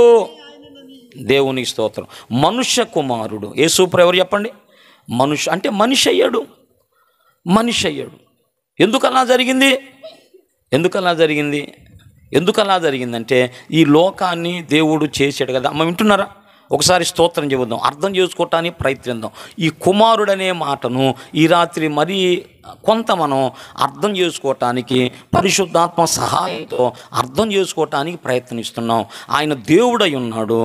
దేవునికి స్తోత్రం, మనుష్య కుమారుడు యేసు ప్రభు ఎవరు చెప్పండి? అంటే మనిషి అయ్యాడు. ఎందుకు అలా జరిగిందంటే ఈ లోకాన్ని దేవుడు చేశాడు కదా. అమ్మ వింటున్నారా? ఒకసారి స్తోత్రం చెబుదాం, అర్థం చేసుకోవటానికి ప్రయత్నిద్దాం. ఈ కుమారుడనే మాటను ఈ రాత్రి మరీ కొంత మనం అర్థం చేసుకోవటానికి పరిశుద్ధాత్మ సహాయంతో అర్థం చేసుకోవటానికి ప్రయత్నిస్తున్నాం. ఆయన దేవుడై ఉన్నాడు.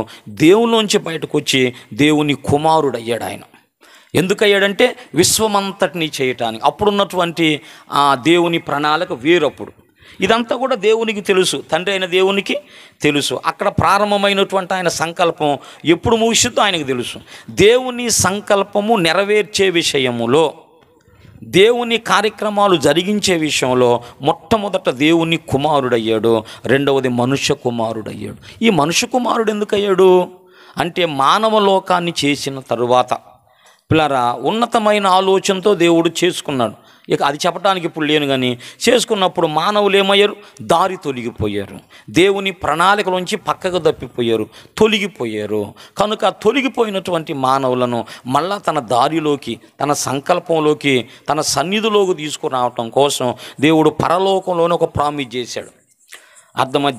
దేవునిలోంచి బయటకు వచ్చి దేవుని కుమారుడు అయ్యాడు. ఆయన ఎందుకయ్యాడంటే విశ్వమంతటిని చేయటానికి. అప్పుడున్నటువంటి ఆ దేవుని ప్రణాళిక వేరప్పుడు. ఇదంతా కూడా దేవునికి తెలుసు, తండ్రి అయిన దేవునికి తెలుసు. అక్కడ ప్రారంభమైనటువంటి ఆయన సంకల్పం ఎప్పుడు ముగిసిద్దో ఆయనకు తెలుసు. దేవుని సంకల్పము నెరవేర్చే విషయములో, దేవుని కార్యక్రమాలు జరిగించే విషయంలో మొట్టమొదట దేవుని కుమారుడయ్యాడు. రెండవది మనుష్య కుమారుడయ్యాడు. ఈ మనుష్య కుమారుడు ఎందుకయ్యాడు అంటే మానవ లోకాన్ని చేసిన తరువాత పిల్లరా ఉన్నతమైన ఆలోచనతో దేవుడు చేసుకున్నాడు. ఇక అది చెప్పడానికి ఇప్పుడు లేను, కానీ చేసుకున్నప్పుడు మానవులు ఏమయ్యారు? దారి తొలగిపోయారు. దేవుని ప్రణాళికలోంచి పక్కకు తొలగిపోయారు. కనుక తొలగిపోయినటువంటి మానవులను మళ్ళా తన దారిలోకి, తన సంకల్పంలోకి, తన సన్నిధిలోకి తీసుకురావటం కోసం దేవుడు పరలోకంలోనే ఒక ప్రామిస్ చేశాడు.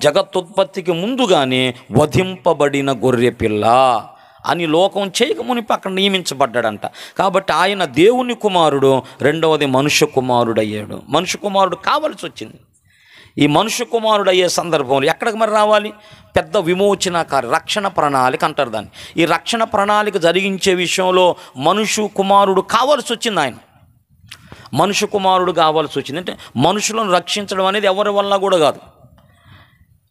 జగత్తుత్పత్తికి ముందుగానే వధింపబడిన గొర్రె పిల్ల అని లోకం చేయకమునిపి అక్కడ నియమించబడ్డాడంట. కాబట్టి ఆయన దేవుని కుమారుడు, రెండవది మనుష్య కుమారుడు అయ్యాడు. మనుష్య కుమారుడు కావాల్సి వచ్చింది. ఈ మనుష్య కుమారుడు అయ్యే సందర్భంలో ఎక్కడికి మరి రావాలి? పెద్ద విమోచనకారి రక్షణ ప్రణాళిక అంటారు దాన్ని. ఈ రక్షణ ప్రణాళిక జరిగించే విషయంలో మనుష్య కుమారుడు కావాల్సి వచ్చింది. ఆయన మనుష్య కుమారుడు కావాల్సి వచ్చింది. అంటే మనుషులను రక్షించడం అనేది ఎవరి వల్ల కూడా కాదు.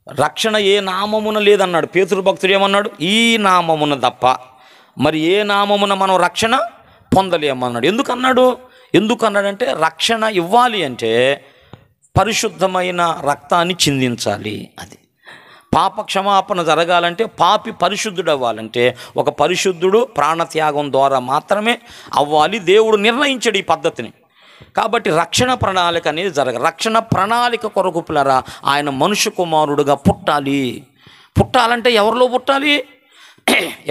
రక్షణ ఏ నామమున లేదన్నాడు పేతురు భక్తుడు. ఏమన్నాడు? ఈ నామమున తప్ప మరి ఏ నామమున మనం రక్షణ పొందలేమన్నాడు. ఎందుకన్నాడంటే రక్షణ ఇవ్వాలి అంటే పరిశుద్ధమైన రక్తాన్ని చిందించాలి. అది పాప క్షమాపణ జరగాలంటే, పాపి పరిశుద్ధుడు అవ్వాలంటే ఒక పరిశుద్ధుడు ప్రాణత్యాగం ద్వారా మాత్రమే అవ్వాలి. దేవుడు నిర్ణయించాడు ఈ పద్ధతిని. కాబట్టి రక్షణ ప్రణాళిక అనేది రక్షణ ప్రణాళిక కొరకు పిల్లరా ఆయన మనుష్య కుమారుడుగా పుట్టాలంటే ఎవరిలో పుట్టాలి?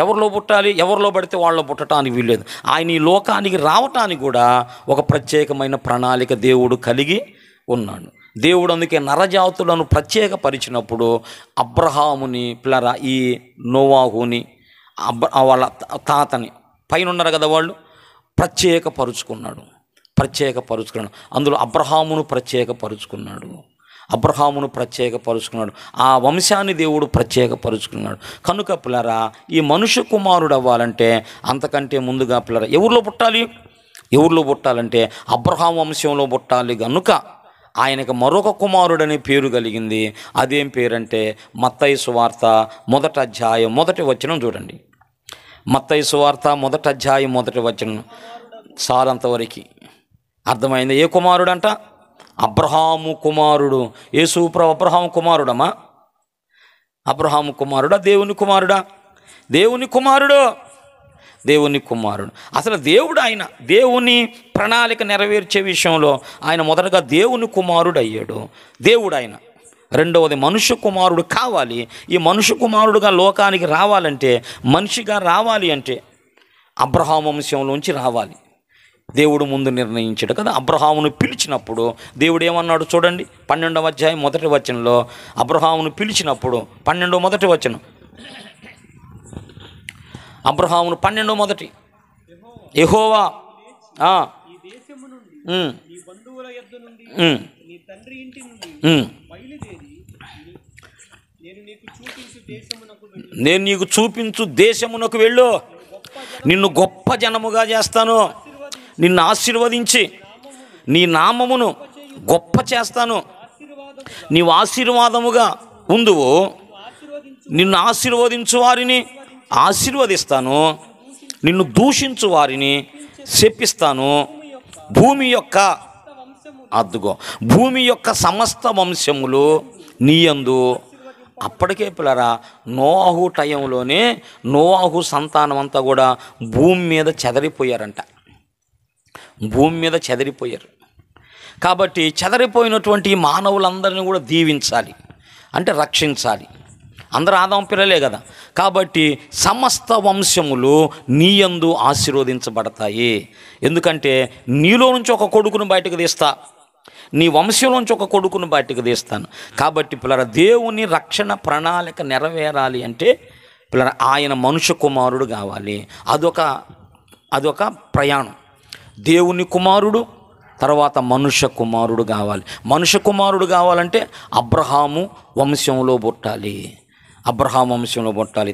ఎవరిలో పడితే వాళ్ళలో పుట్టడానికి వీల్లేదు. ఆయన ఈ లోకానికి రావటానికి కూడా ఒక ప్రత్యేకమైన ప్రణాళిక దేవుడు కలిగి ఉన్నాడు. దేవుడు అందుకే నరజాతులను ప్రత్యేకపరిచినప్పుడు అబ్రహాముని పిల్లరా, ఈ నోవాహుని, వాళ్ళ తాతని, పైన ఉన్నారు కదా వాళ్ళు, ప్రత్యేకపరుచుకున్నాడు. అందులో అబ్రహామును ప్రత్యేకపరుచుకున్నాడు. ఆ వంశాన్ని దేవుడు ప్రత్యేకపరుచుకున్నాడు. కనుక పిల్లరా ఈ మనుష్య కుమారుడు అవ్వాలంటే అంతకంటే ముందుగా పిల్లరా ఎవరిలో పుట్టాలంటే అబ్రహాము వంశంలో పుట్టాలి. కనుక ఆయనకు మరొక కుమారుడనే పేరు కలిగింది. అదేం పేరంటే మత్తయి సువార్త 1వ అధ్యాయం 1వ వచనం చూడండి. మత్తయి సువార్త 1వ అధ్యాయం 1వ వచనం సారంతవరకు అర్థమైంది. ఏ కుమారుడంట? అబ్రహాము కుమారుడు. యేసుప్రభు అబ్రహాము కుమారుడమ్మా? అబ్రహాము కుమారుడా? దేవుని కుమారుడు. అసలు దేవుడు ఆయన దేవుని ప్రణాళిక నెరవేర్చే విషయంలో ఆయన మొదటగా దేవుని కుమారుడు అయ్యాడు. దేవుడు ఆయన. రెండవది మనుష్య కుమారుడు కావాలి. ఈ మనుష్య కుమారుడుగా లోకానికి రావాలంటే, మనిషిగా రావాలి అంటే అబ్రహాము వంశంలోంచి రావాలి. దేవుడు ముందు నిర్ణయించాడు కదా. అబ్రహామును పిలిచినప్పుడు దేవుడు ఏమన్నాడు చూడండి. 12వ అధ్యాయం 1వ వచనంలో అబ్రహామును పిలిచినప్పుడు 12వ 1వ వచనం, అబ్రహామును 12వ 1 యెహోవా నేను నీకు చూపించు దేశమునకు వెళ్ళు, నిన్ను గొప్ప జనముగా చేస్తాను, నిన్ను ఆశీర్వదించి నీ నామమును గొప్ప చేస్తాను, నీవు ఆశీర్వాదముగా ఉందువు, నిన్ను ఆశీర్వదించు వారిని ఆశీర్వదిస్తాను, నిన్ను దూషించు వారిని శపిస్తాను. భూమి యొక్క సమస్త వంశములు నీయందు. అప్పటికే పిల్లరా నోవాహు టైంలోనే నోవాహు సంతానం అంతా కూడా భూమి మీద చెదరిపోయారు. కాబట్టి చెదరిపోయినటువంటి మానవులందరినీ కూడా దీవించాలి, అంటే రక్షించాలి. అందరూ ఆదాము పిల్లలే కదా. కాబట్టి సమస్త వంశములు నీయందు ఆశీర్వదించబడతాయి. ఎందుకంటే నీలో నుంచి ఒక కొడుకును బయటకు తీస్తా, నీ వంశంలోంచి ఒక కొడుకును బయటకు తీస్తాను. కాబట్టి పిల్లల దేవుని రక్షణ ప్రణాళిక నెరవేరాలి అంటే పిల్లల ఆయన మనుష్య కుమారుడు కావాలి. అదొక ప్రయాణం. దేవుని కుమారుడు, తర్వాత మనుష్య కుమారుడు కావాలి. మనుష్య కుమారుడు కావాలంటే అబ్రహాము వంశంలో పుట్టాలి.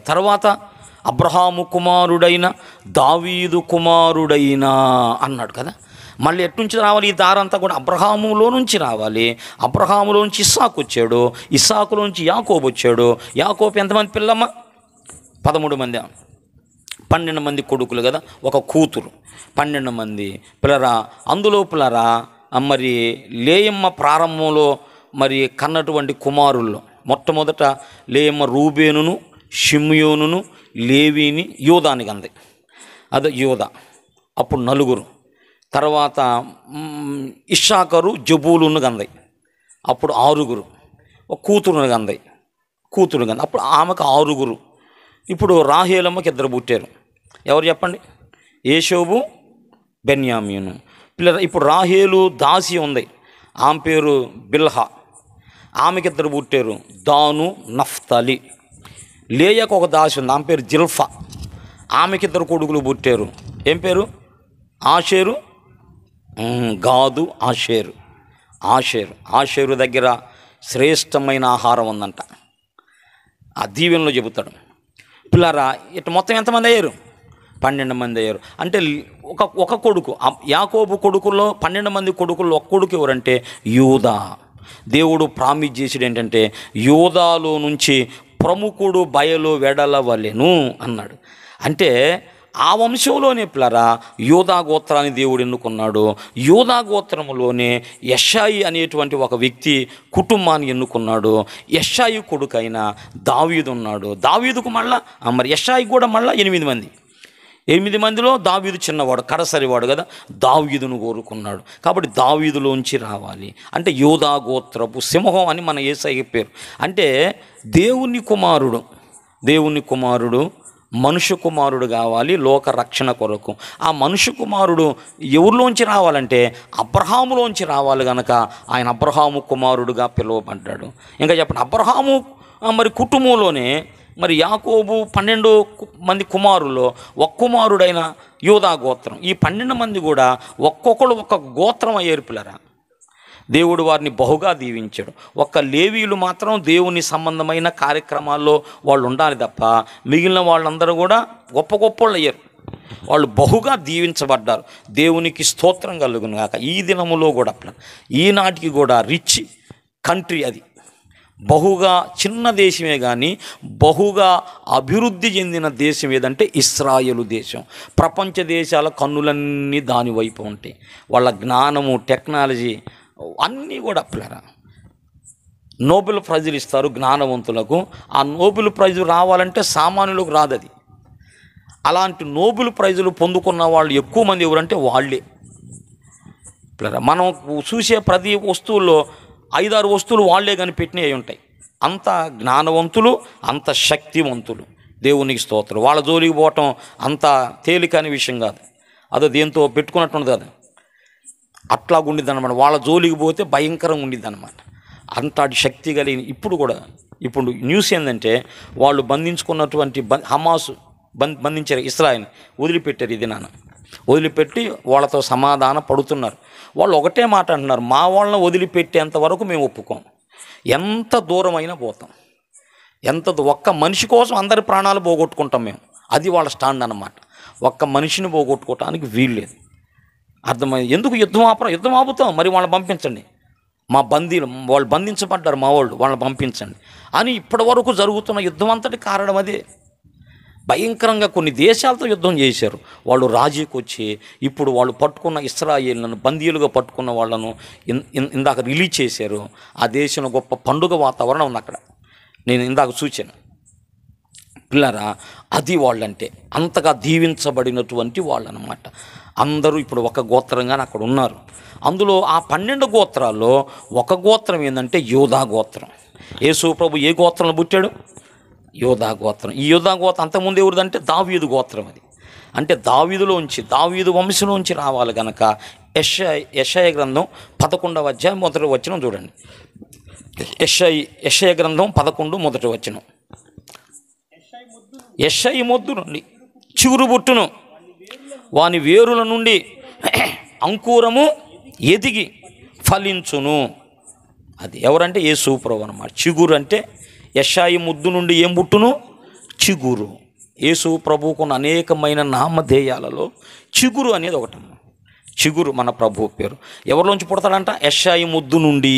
తర్వాత అబ్రహాము కుమారుడైన దావీదు కుమారుడైన అన్నాడు కదా. మళ్ళీ ఎట్నుంచి రావాలి? ఈ దారంతా కూడా అబ్రహాములో నుంచి రావాలి. అబ్రహాములోంచి ఇస్సాకు వచ్చాడు, ఇస్సాకులోంచి యాకోబు వచ్చాడు. యాకోబు ఎంతమంది పిల్లమ్మ? 13 మంది. 12 మంది కొడుకులు కదా, ఒక కూతురు. 12 మంది పిల్లరా. అందులో పిల్లరా మరి లేయమ్మ ప్రారంభంలో మరి కన్నటువంటి కుమారుల్లో మొట్టమొదట లేయమ్మ రూబేనును, షిమ్యోనును, లేవీని, యోదాని కంది. అదే యోదా. అప్పుడు 4. తర్వాత ఇషాకరు, జబూలును కంది. అప్పుడు 6. ఒక కూతురును కంది. అప్పుడు ఆమెకు 6. ఇప్పుడు రాహేలమ్మకి 2 పుట్టారు. ఎవరు చెప్పండి? యేషోబు, బెన్యామీను. ఇప్పుడు రాహేలు దాసి ఉంది, ఆమె పేరు బిల్హా. ఆమెకి 2 పుట్టారు, దాను, నఫ్తాలి. లేయకు ఒక దాసి ఉంది, ఆమె పేరు జిల్ఫా. ఆమెకి 2 కొడుకులు పుట్టారు. ఏం పేరు? ఆషేరు, గాదు, ఆషేరు దగ్గర శ్రేష్టమైన ఆహారం ఉందంట. ఆ దీవెనలో చెబుతాడు. పిల్లరా ఇటు మొత్తం ఎంతమంది అయ్యారు? 12 మంది అయ్యారు. అంటే ఒక కొడుకు, యాకోబు కొడుకుల్లో 12 మంది కొడుకుల్లో ఒక కొడుకు ఎవరంటే యూదా. దేవుడు ప్రామిస్ చేసాడు ఏంటంటే యూదాలో నుంచి ప్రముఖుడు బయలు వెడలవలెను అన్నాడు. అంటే ఆ వంశంలోనే పిల్లరా యోధా గోత్రాన్ని దేవుడు ఎన్నుకున్నాడు. యోధా గోత్రములోనే యెషాయి అనేటువంటి ఒక వ్యక్తి కుటుంబాన్ని ఎన్నుకున్నాడు. యెషాయి కొడుకైన దావీదు ఉన్నాడు. దావీదుకు మళ్ళా మరి యెషాయి కూడా మళ్ళీ 8 మంది. 8 మందిలో దావీదు చిన్నవాడు, కడసరివాడు కదా, దావీదును కోరుకున్నాడు. కాబట్టి దావీదులోంచి రావాలి అంటే యోధా గోత్రపు సింహం అని మన యేసయ్య పేరు. అంటే దేవుని కుమారుడు మనుష్య కుమారుడు కావాలి లోక రక్షణ కొరకు. ఆ మనుష్య కుమారుడు ఎవరిలోంచి రావాలంటే అబ్రహాములోంచి రావాలి కనుక ఆయన అబ్రహాము కుమారుడుగా పిలువబడ్డాడు. ఇంకా చెప్పండి, అబ్రహాము మరి కుటుంబంలోనే మరి యాకోబు 12 మంది కుమారుల్లో ఒక్క కుమారుడైన యోధా గోత్రం. ఈ 12 మంది కూడా ఒక్కొక్కడు ఒక్క గోత్రం అయ్యారు పిల్లరా. దేవుడు వారిని బహుగా దీవించాడు. ఒక్క లేవీయులు మాత్రం దేవుని సంబంధమైన కార్యక్రమాల్లో వాళ్ళు ఉండాలి తప్ప మిగిలిన వాళ్ళందరూ కూడా గొప్ప గొప్పవాళ్ళు అయ్యారు. వాళ్ళు బహుగా దీవించబడ్డారు. దేవునికి స్తోత్రం కలుగును గాక. ఈ దినములో కూడా ఈనాటికి కూడా రిచ్ కంట్రీ అది, బహుగా చిన్న దేశమే కానీ బహుగా అభివృద్ధి చెందిన దేశం ఏదంటే ఇశ్రాయేలు దేశం. ప్రపంచ దేశాల కన్నులన్నీ దాని వైపు ఉంటాయి. వాళ్ళ జ్ఞానము, టెక్నాలజీ అన్నీ కూడా పిల్లరా. నోబెల్ ప్రైజులు ఇస్తారు జ్ఞానవంతులకు. ఆ నోబెల్ ప్రైజు రావాలంటే సామాన్యులకు రాదు అది. అలాంటి నోబెల్ ప్రైజులు పొందుకున్న వాళ్ళు ఎక్కువ మంది ఎవరంటే వాళ్ళే పిల్లరా. మనం చూసే ప్రతి వస్తువుల్లో 5-6 వస్తువులు వాళ్ళే కనిపెట్టినవి ఉంటాయి. అంత జ్ఞానవంతులు, అంత శక్తివంతులు. దేవునికి స్తోత్రం. వాళ్ళ జోలికి పోవటం అంత తేలికని విషయం కాదు. అదో దేంతో పెట్టుకున్నట్టు కాదు, అట్లా ఉండిద్ది అనమాట. వాళ్ళ జోలికి పోతే భయంకరంగా ఉండిద్ది అనమాట. అంతటి శక్తి కలిగిన ఇప్పుడు న్యూస్ ఏంటంటే వాళ్ళు బంధించుకున్నటువంటి హమాసు బంధించారు, ఇస్రాయేల్ వదిలిపెట్టారు. ఇది వదిలిపెట్టి వాళ్ళతో సమాధాన పడుతున్నారు. వాళ్ళు ఒకటే మాట అంటున్నారు, మా వాళ్ళని వదిలిపెట్టేంత వరకు మేము ఒప్పుకోం. ఎంత దూరమైనా పోతాం. ఒక్క మనిషి కోసం అందరి ప్రాణాలు పోగొట్టుకుంటాం మేము. అది వాళ్ళ స్టాండ్ అన్నమాట. ఒక్క మనిషిని పోగొట్టుకోవటానికి వీల్లేదు. అర్థమైంది? ఎందుకు యుద్ధం ఆపుతాం, మరి వాళ్ళని పంపించండి. మా బందీలు వాళ్ళు బంధించబడ్డారు, మా వాళ్ళని పంపించండి అని ఇప్పటి వరకు జరుగుతున్న యుద్ధం అంతటి కారణం అదే. భయంకరంగా కొన్ని దేశాలతో యుద్ధం చేశారు. వాళ్ళు రాజీకి వచ్చి ఇప్పుడు వాళ్ళు పట్టుకున్న ఇశ్రాయేలులను, బందీలుగా పట్టుకున్న వాళ్ళను ఇందాక రిలీజ్ చేశారు. ఆ దేశంలో గొప్ప పండుగ వాతావరణం ఉంది అక్కడ. నేను ఇందాక చూచాను పిల్లరా. అది వాళ్ళంటే అంతగా దీవించబడినటువంటి వాళ్ళు అన్నమాట. అందరూ ఇప్పుడు ఒక గోత్రంగానే అక్కడ ఉన్నారు. అందులో ఆ 12 గోత్రాల్లో ఒక గోత్రం ఏంటంటే యోధా గోత్రం. యేసు ప్రభు ఏ గోత్రంలో పుట్టాడు? యోధా గోత్రం. ఈ యోధా గోత్రం అంతకుముందు ఎవరిదంటే దావీదు గోత్రం. అది అంటే దావీదు వంశంలోంచి రావాలి కనుక యెషయా గ్రంథం 11వ అధ్యాయం 1వ వచనం చూడండి. యెషయా గ్రంథం 11 1వ వచనం. యెషయి మొద్దు నుండి చిగురు పుట్టును, వాని వేరుల నుండి అంకురము ఎదిగి ఫలించును. అది ఎవరంటే యేసు ప్రభువు అన్నమాట. చిగురు అంటే యెషయి ముద్దు నుండి ఏం పుట్టును? చిగురు. యేసు ప్రభువుకున్న అనేకమైన నామధేయాలలో చిగురు అనేది ఒకటమ్మ. చిగురు మన ప్రభువు పేరు. ఎవరిలోంచి పుడతాడంట? యెషయి ముద్దు నుండి.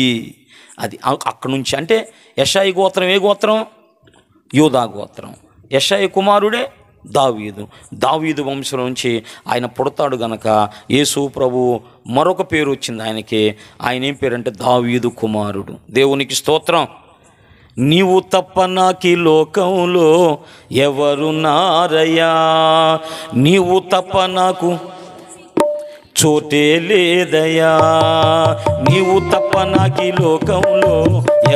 అది అక్కడి నుంచి. అంటే యెషయి గోత్రం ఏ గోత్రం? యోధా గోత్రం. యెషయి కుమారుడే దావీదు వంశం నుంచి ఆయన పుడతాడు గనక యేసు ప్రభు మరొక పేరు వచ్చింది ఆయనకి. ఆయన ఏం పేరు అంటే దావీదు కుమారుడు. దేవునికి స్తోత్రం. నీవు తప్ప నాకి లోకంలో ఎవరున్నారయ్యా, నీవు తప్ప నాకు చోటే లేదయ్యా, నీవు తప్ప నాకి లోకంలో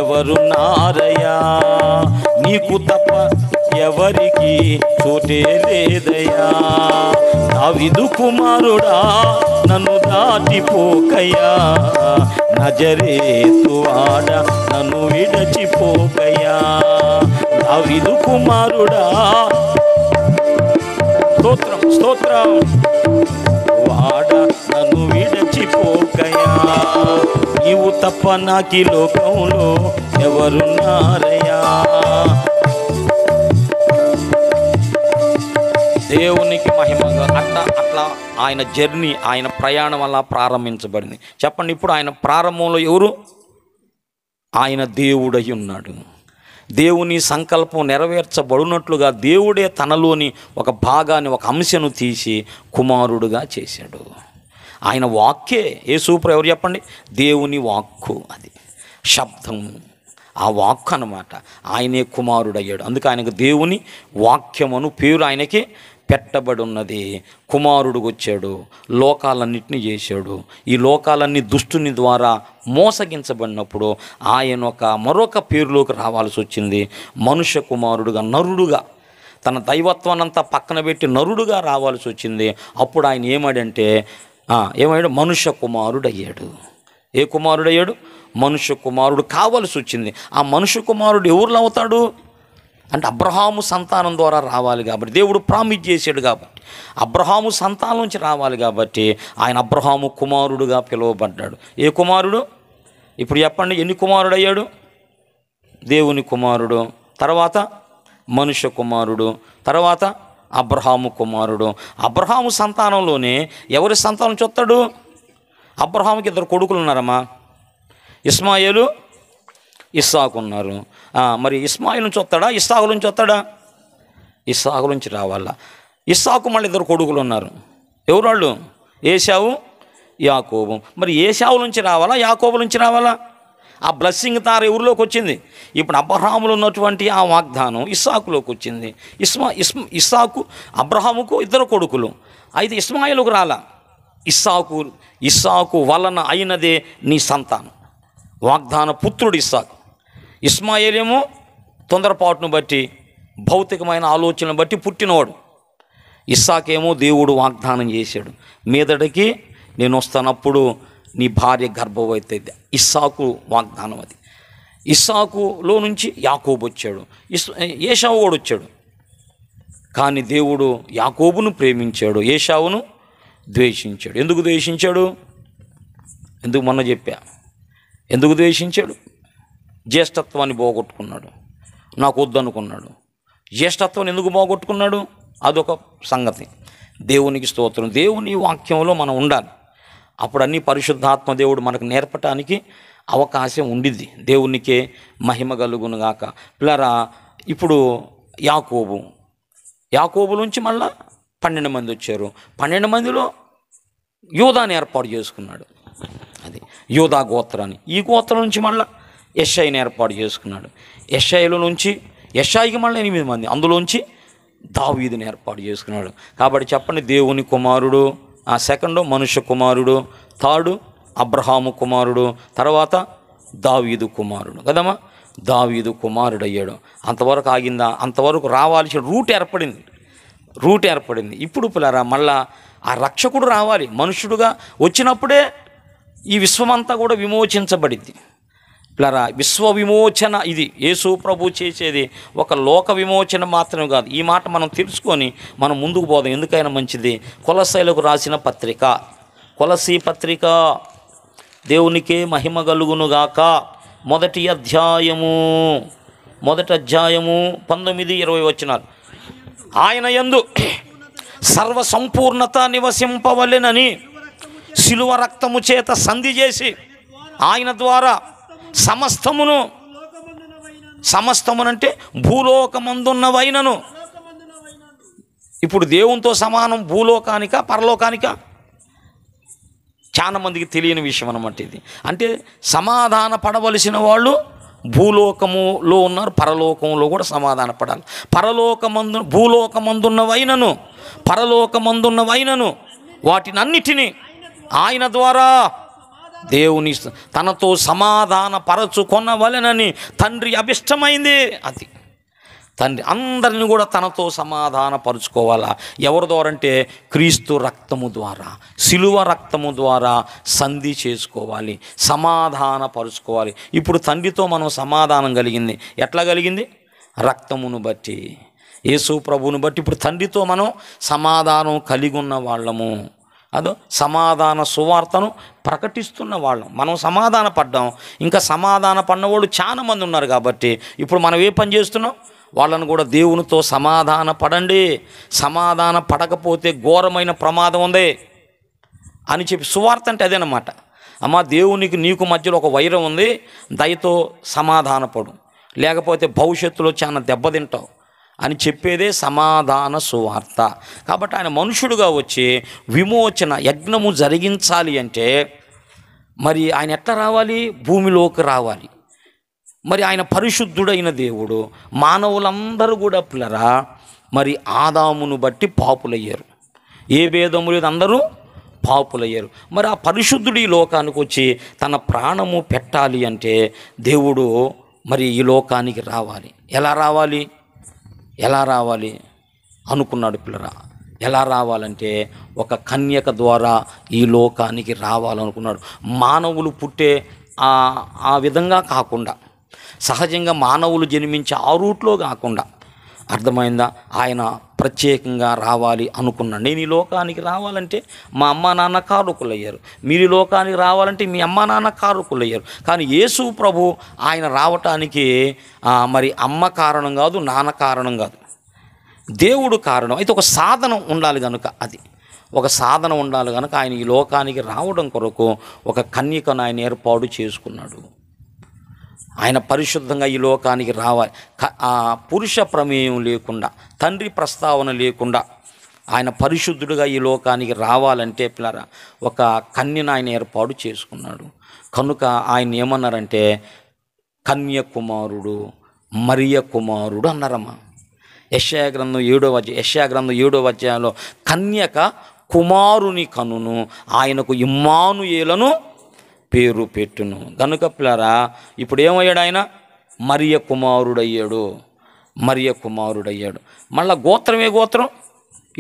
ఎవరున్నారయ్యా, నీకు తప్ప ఎవరికి చోటే లేదయ్యా. దావీదు కుమారుడా నన్ను దాటిపోకయ్యా, నజరేతు వాడ నన్ను విడచిపోకయ్యా. దావీదు కుమారుడా స్తోత్రం వాడ నన్ను విడచిపోకయ్యా, నీవు తప్ప నాకి లోకంలో ఎవరున్నారయ్యా. దేవునికి మహిమగా అట్లా ఆయన జర్నీ, ఆయన ప్రయాణం అలా ప్రారంభించబడింది. చెప్పండి, ఇప్పుడు ఆయన ప్రారంభంలో ఎవరు? ఆయన దేవుడై ఉన్నాడు. దేవుని సంకల్పం నెరవేర్చబడినట్లుగా దేవుడే తనలోని ఒక భాగాన్ని, ఒక అంశను తీసి కుమారుడుగా చేశాడు. ఆయన వాక్కే యేసుప్రభు. ఎవరు చెప్పండి? దేవుని వాక్కు, అది శబ్దము, ఆ వాక్కు అన్నమాట. ఆయనే కుమారుడయ్యాడు. అందుకే ఆయనకు దేవుని వాక్యమను పేరు ఆయనకి పెట్టబడి ఉన్నది. కుమారుడు వచ్చాడు, లోకాలన్నింటినీ చేశాడు. ఈ లోకాలన్నీ దుష్టుని ద్వారా మోసగించబడినప్పుడు ఆయన మరొక పేరులోకి రావాల్సి వచ్చింది. మనుష్య కుమారుడుగా, నరుడుగా, తన దైవత్వానంతా పక్కన పెట్టి నరుడుగా రావాల్సి వచ్చింది. అప్పుడు ఆయన ఏమయ్యాడు? మనుష్య కుమారుడు అయ్యాడు. ఏ కుమారుడు అయ్యాడు? మనుష్య కుమారుడు కావాల్సి వచ్చింది. ఆ మనుష్య కుమారుడు ఎవరిలో అవుతాడు అంటే అబ్రహాము సంతానం ద్వారా రావాలి కాబట్టి, దేవుడు ప్రామిస్ చేశాడు కాబట్టి, అబ్రహాము సంతానం నుంచి రావాలి కాబట్టి ఆయన అబ్రహాము కుమారుడుగా పిలువబడ్డాడు. ఏ కుమారుడు? ఇప్పుడు చెప్పండి, ఎన్ని కుమారుడు అయ్యాడు? దేవుని కుమారుడు, తర్వాత మనుష్య కుమారుడు, తర్వాత అబ్రహాము కుమారుడు. అబ్రహాము సంతానంలోనే ఎవరి సంతానం చూస్తాడు? అబ్రహాముకి 2 కొడుకులు ఉన్నారమ్మా, ఇస్మాయేలు, ఇస్సాకు ఉన్నారు. మరి ఇస్మాయిల్ నుంచి వస్తాడా, ఇస్సాకు నుంచి వస్తాడా? ఇస్సాకు నుంచి రావాలా. ఇస్సాకు మళ్ళీ 2 కొడుకులు ఉన్నారు. ఎవరు వాళ్ళు? ఏశావు, యాకోబు. మరి ఏశావు నుంచి రావాలా, యాకోబు నుంచి రావాలా? ఆ బ్లెస్సింగ్ తార ఎవరిలోకి వచ్చింది? ఇప్పుడు అబ్రహాములో ఉన్నటువంటి ఆ వాగ్దానం ఇస్సాకులోకి వచ్చింది. ఇస్సాకు, అబ్రహాముకు 2 కొడుకులు, అయితే ఇస్మాయిలుకు రాలా. ఇస్సాకు వలన అయినదే నీ సంతానం, వాగ్దాన పుత్రుడు ఇస్సాకు. ఇస్మాయిలేమో తొందరపాటును బట్టి, భౌతికమైన ఆలోచనను బట్టి పుట్టినవాడు. ఇస్సాకేమో దేవుడు వాగ్దానం చేశాడు, మీదటికి నేను వస్తానప్పుడు నీ భార్య గర్భవతి. ఇస్సాకు వాగ్దానం అది. ఇస్సాకులో నుంచి యాకోబు వచ్చాడు, ఏశావు కూడా వచ్చాడు. కానీ దేవుడు యాకోబును ప్రేమించాడు, ఏశావును ద్వేషించాడు. ఎందుకు ద్వేషించాడు? ఎందుకు మొన్న చెప్పా, ఎందుకు ద్వేషించాడు? జ్యేష్ఠత్వాన్ని పోగొట్టుకున్నాడు, నాకు వద్దనుకున్నాడు. జ్యేష్ఠత్వాన్ని ఎందుకు పోగొట్టుకున్నాడు? అదొక సంగతి. దేవునికి స్తోత్రం. దేవుని వాక్యంలో మనం ఉండాలి. అప్పుడు అన్ని పరిశుద్ధాత్మ దేవుడు మనకు నేర్పటానికి అవకాశం ఉండిద్ది. దేవునికే మహిమ కలుగును గాక. పిల్లరా, ఇప్పుడు యాకోబు నుంచి మళ్ళా 12 మంది వచ్చారు. 12 మందిలో యూదాని ఏర్పాటు చేసుకున్నాడు, అది యూదా గోత్రాన్ని. ఈ గోత్రం నుంచి మళ్ళీ యెషయిని ఏర్పాటు చేసుకున్నాడు. యెషయికి మళ్ళీ 8 మంది, అందులోంచి దావీదుని ఏర్పాటు చేసుకున్నాడు. కాబట్టి చెప్పండి, దేవుని కుమారుడు, సెకండ్ మనుష్య కుమారుడు, థర్డ్ అబ్రహాము కుమారుడు, తర్వాత దావీదు కుమారుడు కదమ్మా. దావీదు కుమారుడు అయ్యాడు. అంతవరకు ఆగిందా? అంతవరకు రావాల్సిన రూట్ ఏర్పడింది. ఇప్పుడు పిల్లరా, మళ్ళా ఆ రక్షకుడు రావాలి. మనుషుడుగా వచ్చినప్పుడే ఈ విశ్వమంతా కూడా విమోచించబడింది. పిల్లరా, విశ్వ విమోచన ఇది యేసు ప్రభు చేసేది. ఒక లోక విమోచన మాత్రమే కాదు. ఈ మాట మనం తెలుసుకొని మనం ముందుకు పోదాం. ఎందుకైనా మంచిది. కొలస్సీలకు రాసిన పత్రిక, కొలస్సీ పత్రిక, దేవునికే మహిమ కలుగునుగాక. మొదటి అధ్యాయము 19-20 వచనాలు. ఆయన యందు సర్వ సంపూర్ణత నివసింపవలెనని శిలువ రక్తము చేత సంధి చేసి ఆయన ద్వారా సమస్తమునంటే భూలోకమందున్నవైనను. ఇప్పుడు దేవునితో సమానం భూలోకానిక పరలోకానిక? చాలా మందికి తెలియని విషయం అన్నమాట ఇది. అంటే సమాధాన పడవలసిన వాళ్ళు భూలోకములో ఉన్నారు, పరలోకంలో కూడా సమాధాన పడాలి. భూలోకమందున్నవైనను పరలోకమందున్నవైనను వాటినన్నిటినీ ఆయన ద్వారా దేవుని తనతో సమాధాన పరచుకొనవలెనని తండ్రి అభిష్టమైంది. అది తండ్రి అందరిని కూడా తనతో సమాధాన పరుచుకోవాలా. ఎవరి ద్వారా అంటే క్రీస్తు రక్తము ద్వారా, శిలువ రక్తము ద్వారా సంధి చేసుకోవాలి, సమాధాన పరుచుకోవాలి. ఇప్పుడు తండ్రితో మనం సమాధానం కలిగింది. ఎట్లా కలిగింది? రక్తమును బట్టి, యేసు ప్రభువును బట్టి ఇప్పుడు తండ్రితో మనం సమాధానం కలిగి ఉన్న వాళ్ళము. అదో సమాధాన సువార్తను ప్రకటిస్తున్న వాళ్ళం. మనం సమాధాన పడ్డాం. ఇంకా సమాధాన పడినవాళ్ళు చాలా మంది ఉన్నారు. కాబట్టి ఇప్పుడు మనం ఏ పని చేస్తున్నాం? వాళ్ళను కూడా దేవునితో సమాధాన పడండి, సమాధాన పడకపోతే ఘోరమైన ప్రమాదం ఉంది అని చెప్పి. సువార్త అంటే అదేనమాట. అమ్మా, దేవునికి నీకు మధ్యలో ఒక వైరం ఉంది, దయతో సమాధానపడు. లేకపోతే భవిష్యత్తులో చాలా దెబ్బతింటావు అని చెప్పేదే సమాధాన సువార్త. కాబట్టి ఆయన మనుషుడుగా వచ్చి విమోచన యజ్ఞము జరిగించాలి అంటే మరి ఆయన ఎట్లా రావాలి? భూమిలోకి రావాలి. మరి ఆయన పరిశుద్ధుడైన దేవుడు. మానవులందరూ కూడా పిల్లరా మరి ఆదామును బట్టి పాపులయ్యారు. ఏ భేదము లేదు, అందరూ పాపులయ్యారు. మరి ఆ పరిశుద్ధుడు ఈ లోకానికి వచ్చి తన ప్రాణము పెట్టాలి అంటే దేవుడు మరి ఈ లోకానికి రావాలి. ఎలా రావాలి అనుకున్నాడు పిల్లరా? ఎలా రావాలంటే ఒక కన్యక ద్వారా ఈ లోకానికి రావాలనుకున్నాడు. మానవులు పుట్టే ఆ విధంగా కాకుండా, సహజంగా మానవులు జన్మించే ఆ రూట్లో కాకుండా, అర్థమైందా? ఆయన ప్రత్యేకంగా రావాలి అనుకున్నాడు. నేను ఈ లోకానికి రావాలంటే మా అమ్మా నాన్న కారకులయ్యారు, మీరు ఈ లోకానికి రావాలంటే మీ అమ్మా నాన్న కారకులయ్యారు. కానీ యేసు ప్రభు ఆయన రావటానికి మరి అమ్మ కారణం కాదు, నాన్న కారణం కాదు, దేవుడు కారణం. అయితే ఒక సాధనం ఉండాలి కనుక, ఆయన ఈ లోకానికి రావడం కొరకు ఒక కన్యకను ఆయన ఏర్పాటు చేసుకున్నాడు. ఆయన పరిశుద్ధంగా ఈ లోకానికి రావాలి. పురుష ప్రమేయం లేకుండా, తండ్రి ప్రస్తావన లేకుండా ఆయన పరిశుద్ధుడుగా ఈ లోకానికి రావాలంటే పిల్లరా ఒక కన్యను ఆయన ఏర్పాటు చేసుకున్నాడు. కనుక ఆయన ఏమన్నారంటే కన్యకుమారుడు, మరియ కుమారుడు అన్నారమ్మా. యెషయా గ్రంథం 7వ అధ్యాయంలో కన్యక కుమారుని కనును, ఆయనకు ఇమ్మానుయేలను పేరు పెట్టును. కనుక పిల్లరా ఇప్పుడు ఏమయ్యాడు? ఆయన మరియ కుమారుడయ్యాడు. మళ్ళా గోత్రమే గోత్రం,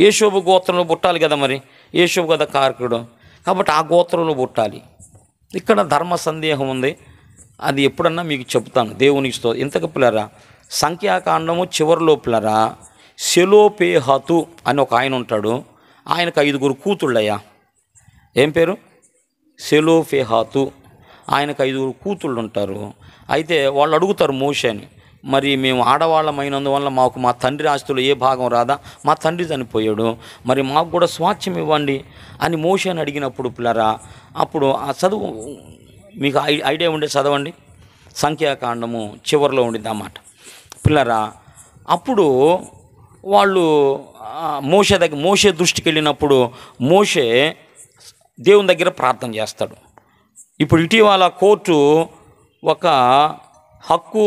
యేషోబు గోత్రంలో పుట్టాలి కదా. మరి యేషోబు కదా కారకుడు, కాబట్టి ఆ గోత్రంలో పుట్టాలి. ఇక్కడ ధర్మ సందేహం ఉంది, అది ఎప్పుడన్నా మీకు చెప్తాను. దేవునికి స్తోత్రం. ఇంతకు పిల్లరా సంఖ్యాకాండము చివరిలో పిల్లరా సెలోపేహతు అని ఒక ఆయన ఉంటాడు. ఆయనకు 5 కూతుళ్ళయ్యా. ఏం పేరు? సెలోఫేహాతు. ఆయనకు 5 కూతుళ్ళు ఉంటారు. అయితే వాళ్ళు అడుగుతారు మోషేని, మరి మేము ఆడవాళ్ళమైనందువల్ల మాకు మా తండ్రి ఆస్తులు ఏ భాగం రాదా? మా తండ్రి చనిపోయాడు, మరి మాకు కూడా స్వాస్థ్యం ఇవ్వండి అని మోషేని అడిగినప్పుడు పిల్లరా అప్పుడు ఆ చదువు మీకు ఐడియా ఉండే చదవండి. సంఖ్యాకాండము చివరిలో ఉండింది అన్నమాట పిల్లరా. అప్పుడు వాళ్ళు మోషే దృష్టికి వెళ్ళినప్పుడు మోషే దేవుని దగ్గర ప్రార్థన చేస్తాడు. ఇప్పుడు ఇటీవల కోర్టు ఒక హక్కు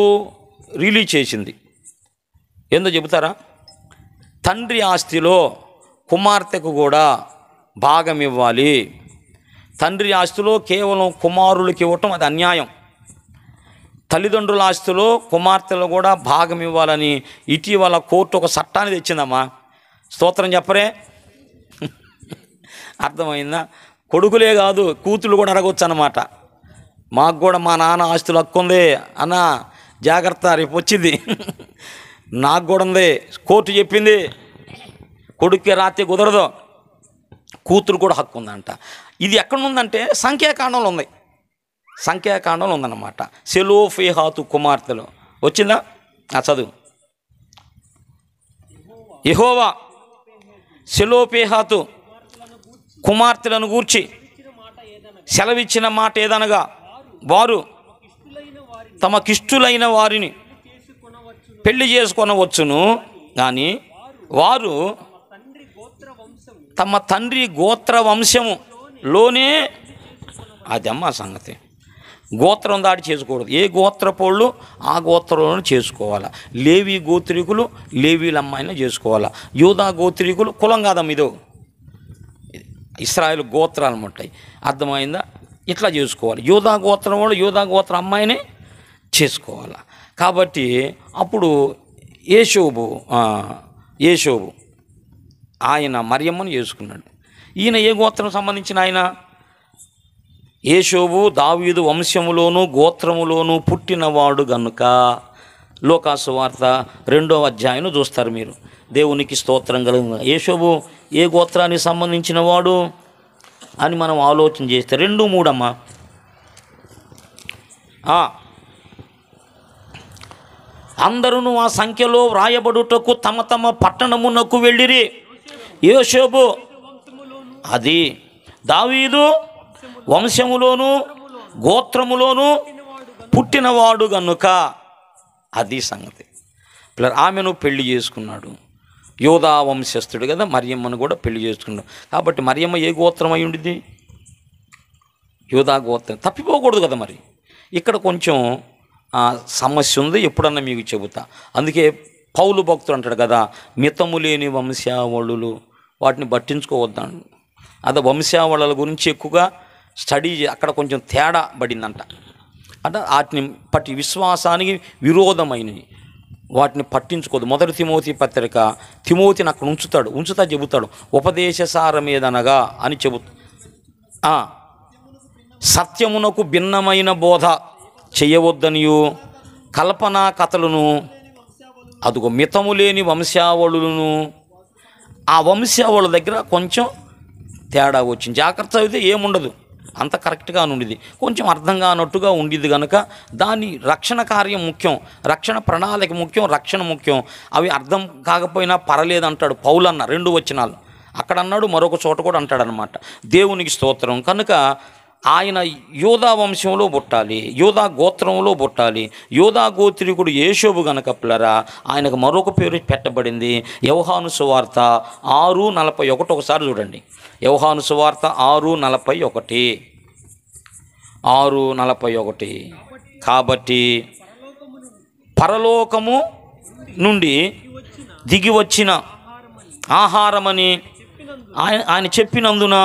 రిలీజ్ చేసింది. ఏందో చెబుతారా? తండ్రి ఆస్తిలో కుమార్తెకు కూడా భాగం ఇవ్వాలి. తండ్రి ఆస్తిలో కేవలం కుమారులకి ఇవ్వటం అది అన్యాయం. తల్లిదండ్రుల ఆస్తిలో కుమార్తెలు కూడా భాగం ఇవ్వాలని ఇటీవల కోర్టు ఒక చట్టాన్ని తెచ్చిందమ్మా. స్తోత్రం చెప్పరే. అర్థమైందా? కొడుకులే కాదు కూతుళ్ళు కూడా అడగొచ్చు అన్నమాట. మాకు కూడా మా నాన్న ఆస్తులు హక్కు ఉంది అన్న, జాగ్రత్త, రేపు వచ్చింది, నాకు కూడా ఉంది, కోర్టు చెప్పింది, కొడుక్కి రాత్రి కుదరదు, కూతురు కూడా హక్కు ఉందంట. ఇది ఎక్కడుందంటే సంఖ్యాకాండంలో ఉందన్నమాట. సెలోఫేహాతు కుమార్తెలు వచ్చిందా? చదువు. యెహోవా సెలోఫేహాతు కుమార్తెలను గూర్చి సెలవిచ్చిన మాట ఏదనగా వారు తమకిష్టులైన వారిని పెళ్లి చేసుకొనవచ్చును, కానీ వారు తమ తండ్రి గోత్ర వంశములోనే, అదమ్మా సంగతి, గోత్రం దాటి చేసుకోకూడదు. ఏ గోత్రపోళ్ళు ఆ గోత్రంలో చేసుకోవాలా. లేవీ గోత్రికులు లేవీల అమ్మాయిని చేసుకోవాలా. యూదా గోత్రికులు కులం కాదమ్మ, ఇదో ఇశ్రాయేలు గోత్రాలు ఉంటాయి. అర్థమైందా? ఇట్లా చేసుకోవాలి. యూదా గోత్రం వాళ్ళు యూదా గోత్ర అమ్మాయిని చేసుకోవాలి. కాబట్టి అప్పుడు యేషోబు ఆయన మరియమ్మను చేసుకున్నాడు. ఈయన ఏ గోత్రం సంబంధించిన ఆయన? యేషోబు దావీదు వంశములోను గోత్రములోను పుట్టినవాడు గనుక. లోకాసు వార్త 2వ అధ్యాయం చూస్తారు మీరు. దేవునికి స్తోత్రం కలుగును. యేషోబు ఏ గోత్రానికి సంబంధించిన వాడు అని మనం ఆలోచన చేస్తే 2, 3 అమ్మా. అందరూ ఆ సంఖ్యలో వ్రాయబడుటకు తమ తమ పట్టణమునకు వెళ్ళిరి. యేషోబు అది దావీదు వంశములోను గోత్రములోను పుట్టినవాడు గనుక అది సంగతి. ఆమెను పెళ్లి చేసుకున్నాడు, యోధా వంశస్థుడు కదా, మరియమ్మను కూడా పెళ్లి చేసుకున్నాడు. కాబట్టి మరియమ్మ ఏ గోత్రం అయి ఉండిద్ది? యోధా గోత్రం. తప్పిపోకూడదు కదా. మరి ఇక్కడ కొంచెం సమస్య ఉంది, ఎప్పుడన్నా మీకు చెబుతా. అందుకే పౌలు భక్తుడు అంటాడు కదా, మితము లేని వంశావళులు, వాటిని పట్టించుకోవద్దాను. అదే వంశావళుల గురించి ఎక్కువగా స్టడీ అక్కడ కొంచెం తేడా పడిందంట. అంటే వాటిని పట్టి విశ్వాసానికి విరోధమైనవి, వాటిని పట్టించుకోదు. మొదటి తిమోతి పత్రిక, తిమోతిని అక్కడ ఉంచుతా చెబుతాడు, ఉపదేశసారమేదనగా అని సత్యమునకు భిన్నమైన బోధ చేయవద్దనియు కల్పనా కథలను, అదుగో మితము లేని వంశావళులను, ఆ వంశావళుల దగ్గర కొంచెం తేడా వచ్చింది. జాగ్రత్త అయితే ఏముండదు, అంత కరెక్ట్గా ఉండిద్ది, కొంచెం అర్థం కానట్టుగా ఉండిద్ది కనుక దాని రక్షణ కార్యం ముఖ్యం, రక్షణ ప్రణాళిక ముఖ్యం, రక్షణ ముఖ్యం. అవి అర్థం కాకపోయినా పర్లేదు అంటాడు పౌలు అన్న 2 వచనాలు అక్కడ అన్నాడు, మరొక చోట కూడా అంటాడనమాట. దేవునికి స్తోత్రం. కనుక ఆయన యోధా వంశంలో పుట్టాలి, యోధా గోత్రంలో పుట్టాలి. యోధా గోత్రికుడు యేషోబు గనక పిల్లరా, ఆయనకు మరొక పేరు పెట్టబడింది. యోహాను సువార్త 6:41 ఒకసారి చూడండి. యోహాను సువార్త 6:41 కాబట్టి పరలోకము నుండి దిగి వచ్చిన ఆహారమని ఆయన చెప్పినందున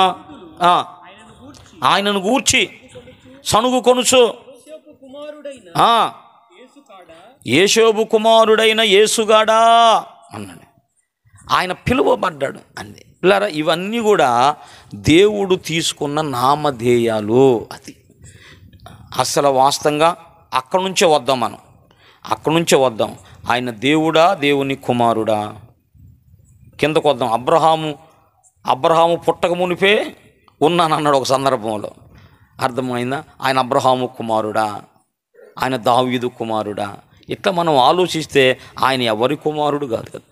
ఆయనను గూర్చి సణుగు కొనుచు యేషోబు కుమారుడైన యేసుగాడా అన్నాడు. ఆయన పిలువబడ్డాడు అంది. పిల్లరా, ఇవన్నీ కూడా దేవుడు తీసుకున్న నామధేయాలు. అది అసలు వాస్తవంగా అక్కడి నుంచే వద్దాం, మనం అక్కడి నుంచే వద్దాం. ఆయన దేవుడా, దేవుని కుమారుడా? కిందకు వద్దాం. అబ్రహాము పుట్టక మునిపే ఉన్నానన్నాడు ఒక సందర్భంలో. అర్థమైందా? ఆయన అబ్రహాము కుమారుడా, ఆయన దావీదు కుమారుడా? ఇట్లా మనం ఆలోచిస్తే ఆయన ఎవరి కుమారుడు కాదు కదా.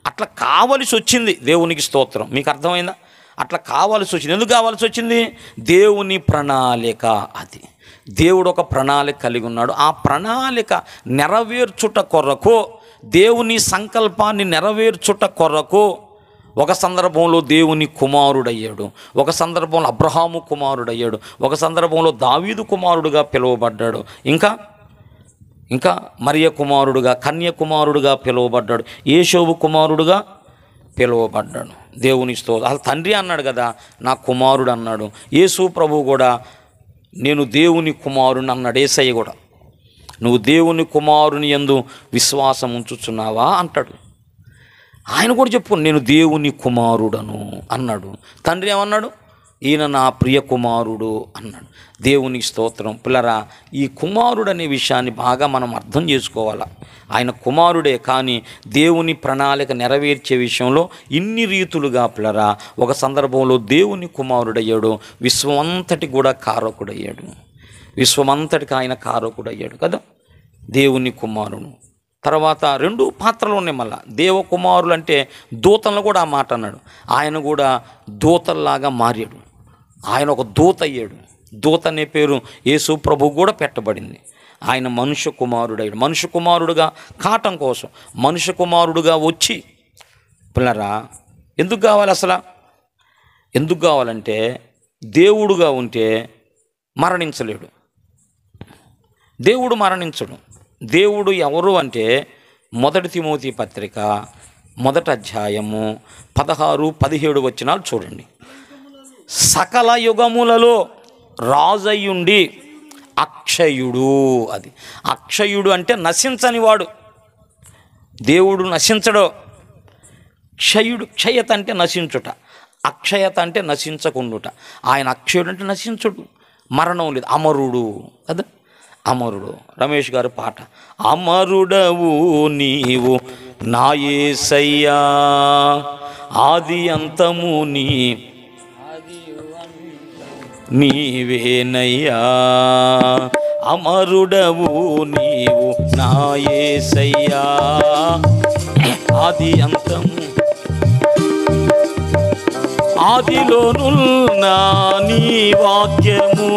అట్లా కావలసి వచ్చింది, దేవునికి స్తోత్రం. మీకు అర్థమైందా? అట్లా కావాల్సి వచ్చింది. ఎందుకు కావాల్సి వచ్చింది? దేవుని ప్రణాళిక. అది దేవుడు ఒక ప్రణాళిక కలిగి ఉన్నాడు. ఆ ప్రణాళిక నెరవేర్చుట కొరకు, దేవుని సంకల్పాన్ని నెరవేర్చుట కొరకు ఒక సందర్భంలో దేవుని కుమారుడయ్యాడు, ఒక సందర్భంలో అబ్రహాము కుమారుడయ్యాడు, ఒక సందర్భంలో దావీదు కుమారుడుగా పిలువబడ్డాడు, ఇంకా మరియ కుమారుడుగా, కన్య కుమారుడుగా పిలువబడ్డాడు, యేషోబు కుమారుడుగా పిలువబడ్డాడు. దేవుని స్తోత్రం. అసలు తండ్రి అన్నాడు కదా, నా కుమారుడు అన్నాడు. యేసు ప్రభువు కూడా నేను దేవుని కుమారుని అన్నాడు. యేసయ్య కూడా నువ్వు దేవుని కుమారుని యందు విశ్వాసం ఉంచుచున్నావా అంటాడు. ఆయన కూడా చెప్పు, నేను దేవుని కుమారుడను అన్నాడు. తండ్రి ఏమన్నాడు? ఈయన నా ప్రియ కుమారుడు అన్నాడు. దేవుని స్తోత్రం. పిల్లరా, ఈ కుమారుడు అనే విషయాన్ని బాగా మనం అర్థం చేసుకోవాలా. ఆయన కుమారుడే, కానీ దేవుని ప్రణాళిక నెరవేర్చే విషయంలో ఇన్ని రీతులుగా పిల్లరా, ఒక సందర్భంలో దేవుని కుమారుడయ్యాడు, విశ్వమంతటి కూడా కారకుడయ్యాడు. విశ్వమంతటికి ఆయన కారకుడయ్యాడు కదా, దేవుని కుమారుడు. తర్వాత 2 పాత్రలు ఉన్నాయి. మళ్ళా దేవకుమారులు అంటే దూతలను కూడా ఆ మాట అన్నాడు. ఆయన కూడా దూతల్లాగా మారాడు, ఆయన ఒక దూత అయ్యాడు. దూత అనే పేరు యేసు ప్రభు కూడా పెట్టబడింది. ఆయన మనుష్య కుమారుడయ్యాడు. మనుష్య కుమారుడుగా కాటం కోసం మనుష్య కుమారుడుగా వచ్చి, పిల్లరా ఎందుకు కావాలి? అసలు ఎందుకు కావాలంటే దేవుడుగా ఉంటే మరణించలేడు. దేవుడు మరణించడు. దేవుడు ఎవరు అంటే మొదటి తిమోతి పత్రిక 1వ అధ్యాయము 16-17 వచనాలు చూడండి. సకల యుగములలో రాజయ్యుండి అక్షయుడు. అది అక్షయుడు అంటే నశించని వాడు. దేవుడు నశించడు. క్షయత అంటే నశించుట, అక్షయత అంటే నశించకుండుట. ఆయన అక్షయుడు అంటే నశించుడు, మరణం లేదు, అమరుడు. కదా, అమరుడు. రమేష్ గారి పాట, అమరుడవు నీవు నా యేసయ్యా, ఆది అంతము నీవేనయ్యా, అమరుడవు నీవు నా యేసయ్యా, ఆది అంతము, ఆదిలోనున్న నీ వాక్యము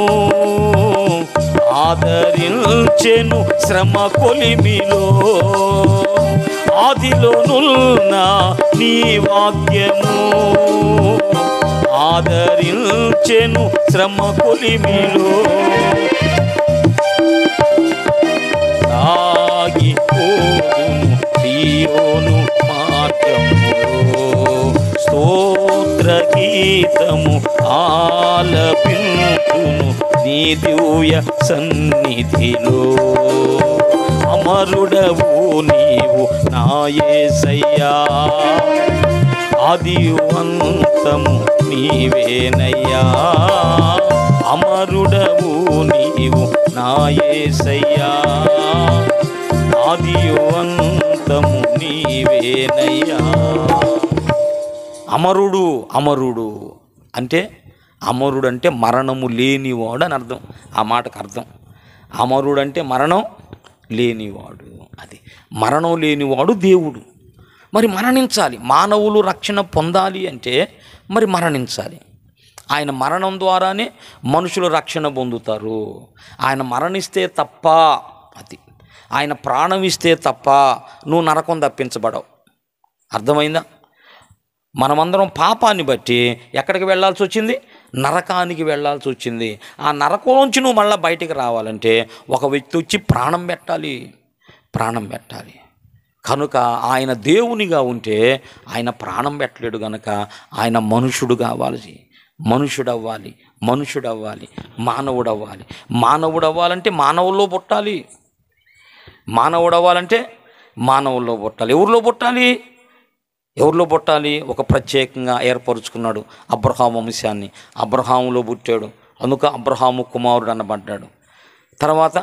ఆదరించెను శ్రమ కొలిమిలో, ఆదిలోనున్న నీ వాక్యము ఆదరించెను శ్రమ కొలిమిలో, సాగిపోదును సియోను మార్గములో, స్తోత్ర గీతము ఆలపింతును నీ దివ్య సన్నిధిలో. అమరుడవు నీవు నా యేసయ్యా, ఆదివంతము నీవేనయ్యా. అమరుడవు నీవు నా యేసయ్యా, ఆదివంతము నీవేనయ్యా. అమరుడు అమరుడు అంటే, అమరుడు అంటే మరణము లేనివాడు అని అర్థం. ఆ మాటకు అర్థం అమరుడు అంటే మరణం లేనివాడు. అది మరణం లేనివాడు దేవుడు. మరి మరణించాలి, మానవులు రక్షణ పొందాలి అంటే మరి మరణించాలి. ఆయన మరణం ద్వారానే మనుషులు రక్షణ పొందుతారు. ఆయన మరణిస్తే తప్ప, అది ఆయన ప్రాణం ఇస్తే తప్ప నువ్వు నరకం తప్పించబడవు. అర్థమైందా? మనమందరం పాపాన్ని బట్టి ఎక్కడికి వెళ్ళాల్సి వచ్చింది? నరకానికి వెళ్ళాల్సి వచ్చింది. ఆ నరకంలోంచి నువ్వు మళ్ళీ బయటికి రావాలంటే ఒక వ్యక్తి వచ్చి ప్రాణం పెట్టాలి. కనుక ఆయన దేవునిగా ఉంటే ఆయన ప్రాణం పెట్టలేడు. కనుక ఆయన మనుషుడు కావాలి, మనుషుడు అవ్వాలి, మానవుడు అవ్వాలంటే మానవుల్లో పుట్టాలి. ఎవరిలో పుట్టాలి? ఒక ప్రత్యేకంగా ఏర్పరుచుకున్నాడు అబ్రహాము వంశాన్ని. అబ్రహాములో పుట్టాడు, కనుక అబ్రహాము కుమారుడు అనబడ్డాడు. తర్వాత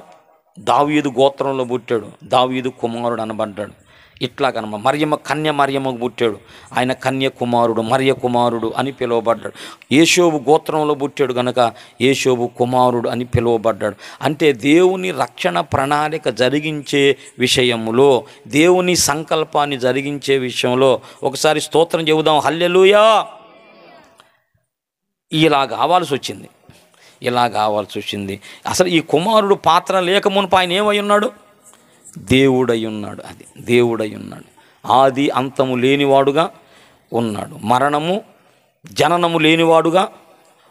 దావీదు గోత్రంలో పుట్టాడు, దావీదు కుమారుడు అనబడ్డాడు. ఇట్లాగనమాట మరియమ్మకు పుట్టాడు, ఆయన కన్య కుమారుడు, మరియ కుమారుడు అని పిలువబడ్డాడు. యేషోబు గోత్రంలో పుట్టాడు కనుక యేషోబు కుమారుడు అని పిలువబడ్డాడు. అంటే దేవుని రక్షణ ప్రణాళిక జరిగించే విషయంలో, దేవుని సంకల్పాన్ని జరిగించే విషయంలో ఒకసారి స్తోత్రం చెబుదాం, హల్లెలూయా. ఇలా కావాల్సి వచ్చింది. అసలు ఈ కుమారుడు పాత్ర లేకమునుపు ఆయన ఏమై ఉన్నాడు? దేవుడై ఉన్నాడు. అది దేవుడై ఉన్నాడు. ఆది అంతము లేనివాడుగా ఉన్నాడు. మరణము జననము లేనివాడుగా,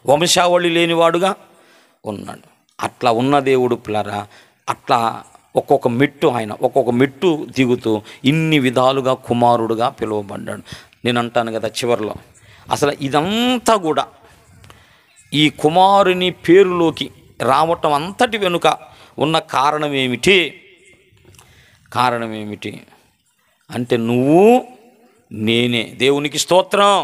వంశావళి లేనివాడుగా ఉన్నాడు. అట్లా ఉన్న దేవుడు పిల్లరా, అట్లా ఒక్కొక్క మెట్టు దిగుతూ ఇన్ని విధాలుగా కుమారుడుగా పిలువబడ్డాడు. నేను అంటాను కదా చివరిలో, అసలు ఇదంతా కూడా ఈ కుమారుని పేరులోకి రావటం అంతటి వెనుక ఉన్న కారణం ఏమిటి అంటే నువ్వు నేనే. దేవునికి స్తోత్రం.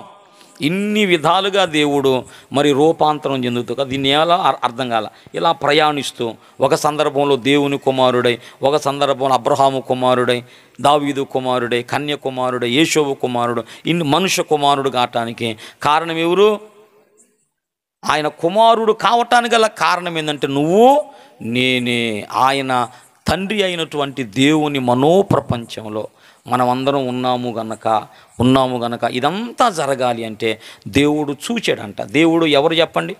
ఇన్ని విధాలుగా దేవుడు మరి రూపాంతరం చెందుతూ కదా, దీన్ని ఎలా అర్థం కాల, ఇలా ప్రయాణిస్తూ ఒక సందర్భంలో దేవుని కుమారుడై, ఒక సందర్భంలో అబ్రహాము కుమారుడై, దావీదు కుమారుడై, కన్య కుమారుడై, యేషోబు కుమారుడు, ఇన్ని మనుష్య కుమారుడు కావటానికి కారణం ఎవరు? ఆయన కుమారుడు కావటానికి గల కారణం ఏంటంటే నువ్వు నేనే. ఆయన తండ్రి అయినటువంటి దేవుని మనోప్రపంచంలో మనమందరం ఉన్నాము గనక ఇదంతా జరగాలి అంటే దేవుడు చూచాడంట. దేవుడు ఎవరు చెప్పండి?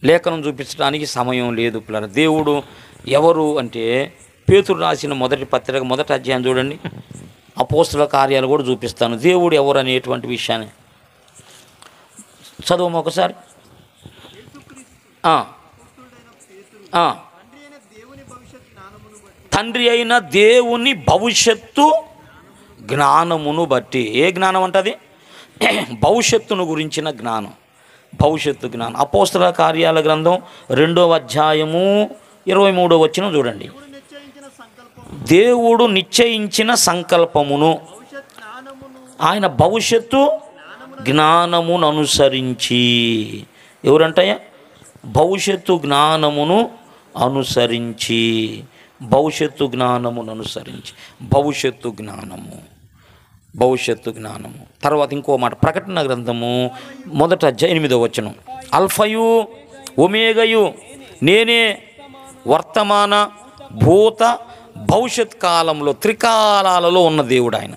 లేఖనం చూపించడానికి సమయం లేదు పిల్లలు. దేవుడు ఎవరు అంటే పేతురు రాసిన మొదటి పత్రిక 1వ అధ్యాయం చూడండి. అపోస్తుల కార్యాలు కూడా చూపిస్తాను. దేవుడు ఎవరు అనేటువంటి విషయాన్ని చదువు ఒకసారి. తండ్రి అయిన దేవుని భవిష్యత్తు జ్ఞానమును బట్టి. ఏ జ్ఞానం అంటది? భవిష్యత్తును గురించిన జ్ఞానం, భవిష్యత్తు జ్ఞానం. అపోస్తల కార్యాల గ్రంథం 2వ అధ్యాయము 23వ వచనం చూడండి. దేవుడు నిశ్చయించిన సంకల్పమును ఆయన భవిష్యత్తు జ్ఞానమును అనుసరించి. ఎవరంటయ్యా? భవిష్యత్తు జ్ఞానమును అనుసరించి. భవిష్యత్తు జ్ఞానము. తర్వాత ఇంకో మాట, ప్రకటన గ్రంథము 1వ అధ్యాయం 8వ వచనం. అల్ఫయు ఒమేగయు నేనే, వర్తమాన భూత భవిష్యత్ కాలంలో త్రికాలాలలో ఉన్న దేవుడు ఆయన.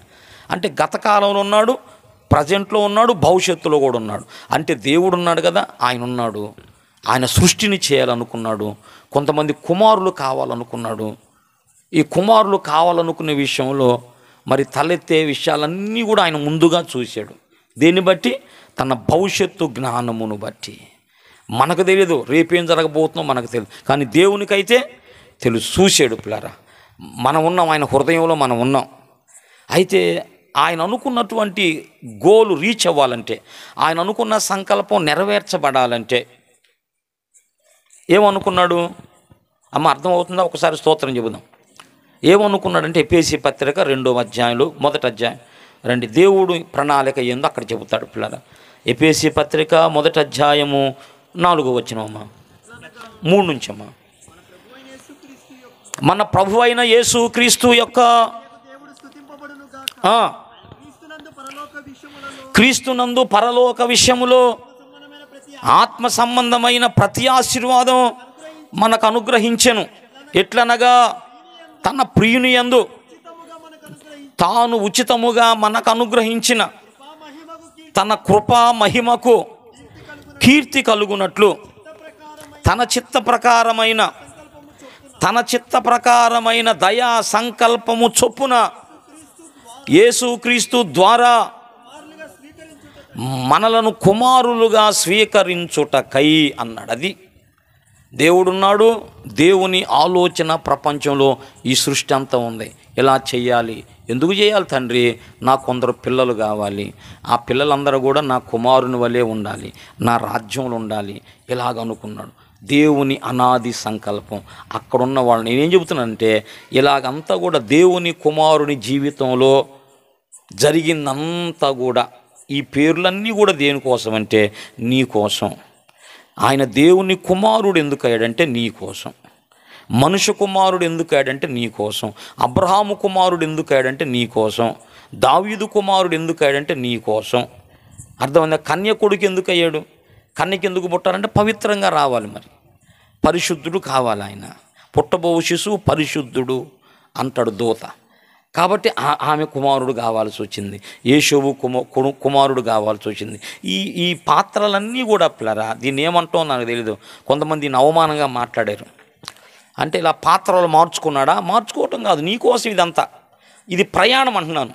అంటే గత కాలంలో ఉన్నాడు, ప్రజెంట్లో ఉన్నాడు, భవిష్యత్తులో కూడా ఉన్నాడు. అంటే దేవుడు ఉన్నాడు కదా, ఆయన ఉన్నాడు. ఆయన సృష్టిని చేయాలనుకున్నాడు. కొంతమంది కుమారులు కావాలనుకున్నాడు. ఈ కుమారులు కావాలనుకునే విషయంలో మరి తలెత్తే విషయాలన్నీ కూడా ఆయన ముందుగా చూశాడు. దేన్ని బట్టి? తన భవిష్యత్తు జ్ఞానమును బట్టి. మనకు తెలియదు రేపేం జరగబోతుందో మనకు తెలియదు, కానీ దేవునికైతే తెలుసు. చూశాడు పిల్లరా, మనం ఉన్నాం, ఆయన హృదయంలో మనం ఉన్నాం. అయితే ఆయన అనుకున్నటువంటి గోలు రీచ్ అవ్వాలంటే, ఆయన అనుకున్న సంకల్పం నెరవేర్చబడాలంటే ఏమనుకున్నాడు? అమ్మ అర్థమవుతుందా? ఒకసారి స్తోత్రం చెబుదాం. ఏమనుకున్నాడంటే ఎఫెసీ పత్రిక 2వ అధ్యాయంలో 1వ అధ్యాయం రండి, దేవుడు ప్రణాళిక ఏందో అక్కడ చెబుతాడు పిల్లరా. ఎఫెసీ పత్రిక 1వ అధ్యాయము 4వ వచనమమ్మా, 3 నుంచి అమ్మా. మన ప్రభు అయిన యేసు క్రీస్తు యొక్క క్రీస్తునందు పరలోక విషయములో ఆత్మ సంబంధమైన ప్రతి ఆశీర్వాదం మనకు అనుగ్రహించెను. ఎట్లనగా తన ప్రియుని యందు తాను ఉచితముగా మనకు అనుగ్రహించిన తన కృపా మహిమకు కీర్తి కలుగునట్లు తన చిత్త ప్రకారమైన దయా సంకల్పము చొప్పున యేసుక్రీస్తు ద్వారా మనలను కుమారులుగా స్వీకరించుటకై అన్నాడు. అది దేవుడున్నాడు. దేవుని ఆలోచన ప్రపంచంలో ఈ సృష్టి అంతా ఉంది. ఇలా చేయాలి. ఎందుకు చేయాలి తండ్రి? నాకు కొందరు పిల్లలు కావాలి, ఆ పిల్లలందరూ కూడా నా కుమారుని వలె ఉండాలి, నా రాజ్యంలో ఉండాలి, ఇలాగనుకున్నాడు. దేవుని అనాది సంకల్పం. అక్కడున్న వాళ్ళని నేనేం చెబుతున్నానంటే, ఇలాగంతా కూడా దేవుని కుమారుని జీవితంలో జరిగిందంతా కూడా, ఈ పేర్లన్నీ కూడా దేనికోసం అంటే నీ కోసం. ఆయన దేవుని కుమారుడు ఎందుకు అయ్యాడంటే నీ కోసం. మనుష్య కుమారుడు ఎందుకు అయ్యాడంటే నీ కోసం. అబ్రహాము కుమారుడు ఎందుకు అయ్యాడంటే నీ కోసం. దావీదు కుమారుడు ఎందుకు అయ్యాడంటే నీ కోసం. అర్థమైందా? కన్య కొడుకు ఎందుకు అయ్యాడు? కన్యకి ఎందుకు పుట్టారంటే పవిత్రంగా రావాలి, మరి పరిశుద్ధుడు కావాలి. ఆయన పుట్టబో శిశువు పరిశుద్ధుడు అంటాడు దూత. కాబట్టి ఆమె కుమారుడు కావాల్సి వచ్చింది. యేషోవు కుమారుడు కావాల్సి వచ్చింది. ఈ పాత్రలన్నీ కూడా పిల్లరా, దీన్ని ఏమంటామో నాకు తెలీదు. కొంతమంది దీన్ని అవమానంగా మాట్లాడారు. అంటే ఇలా పాత్రలు మార్చుకున్నాడా? మార్చుకోవటం కాదు, నీకోసం ఇదంతా. ఇది ప్రయాణం అంటున్నాను.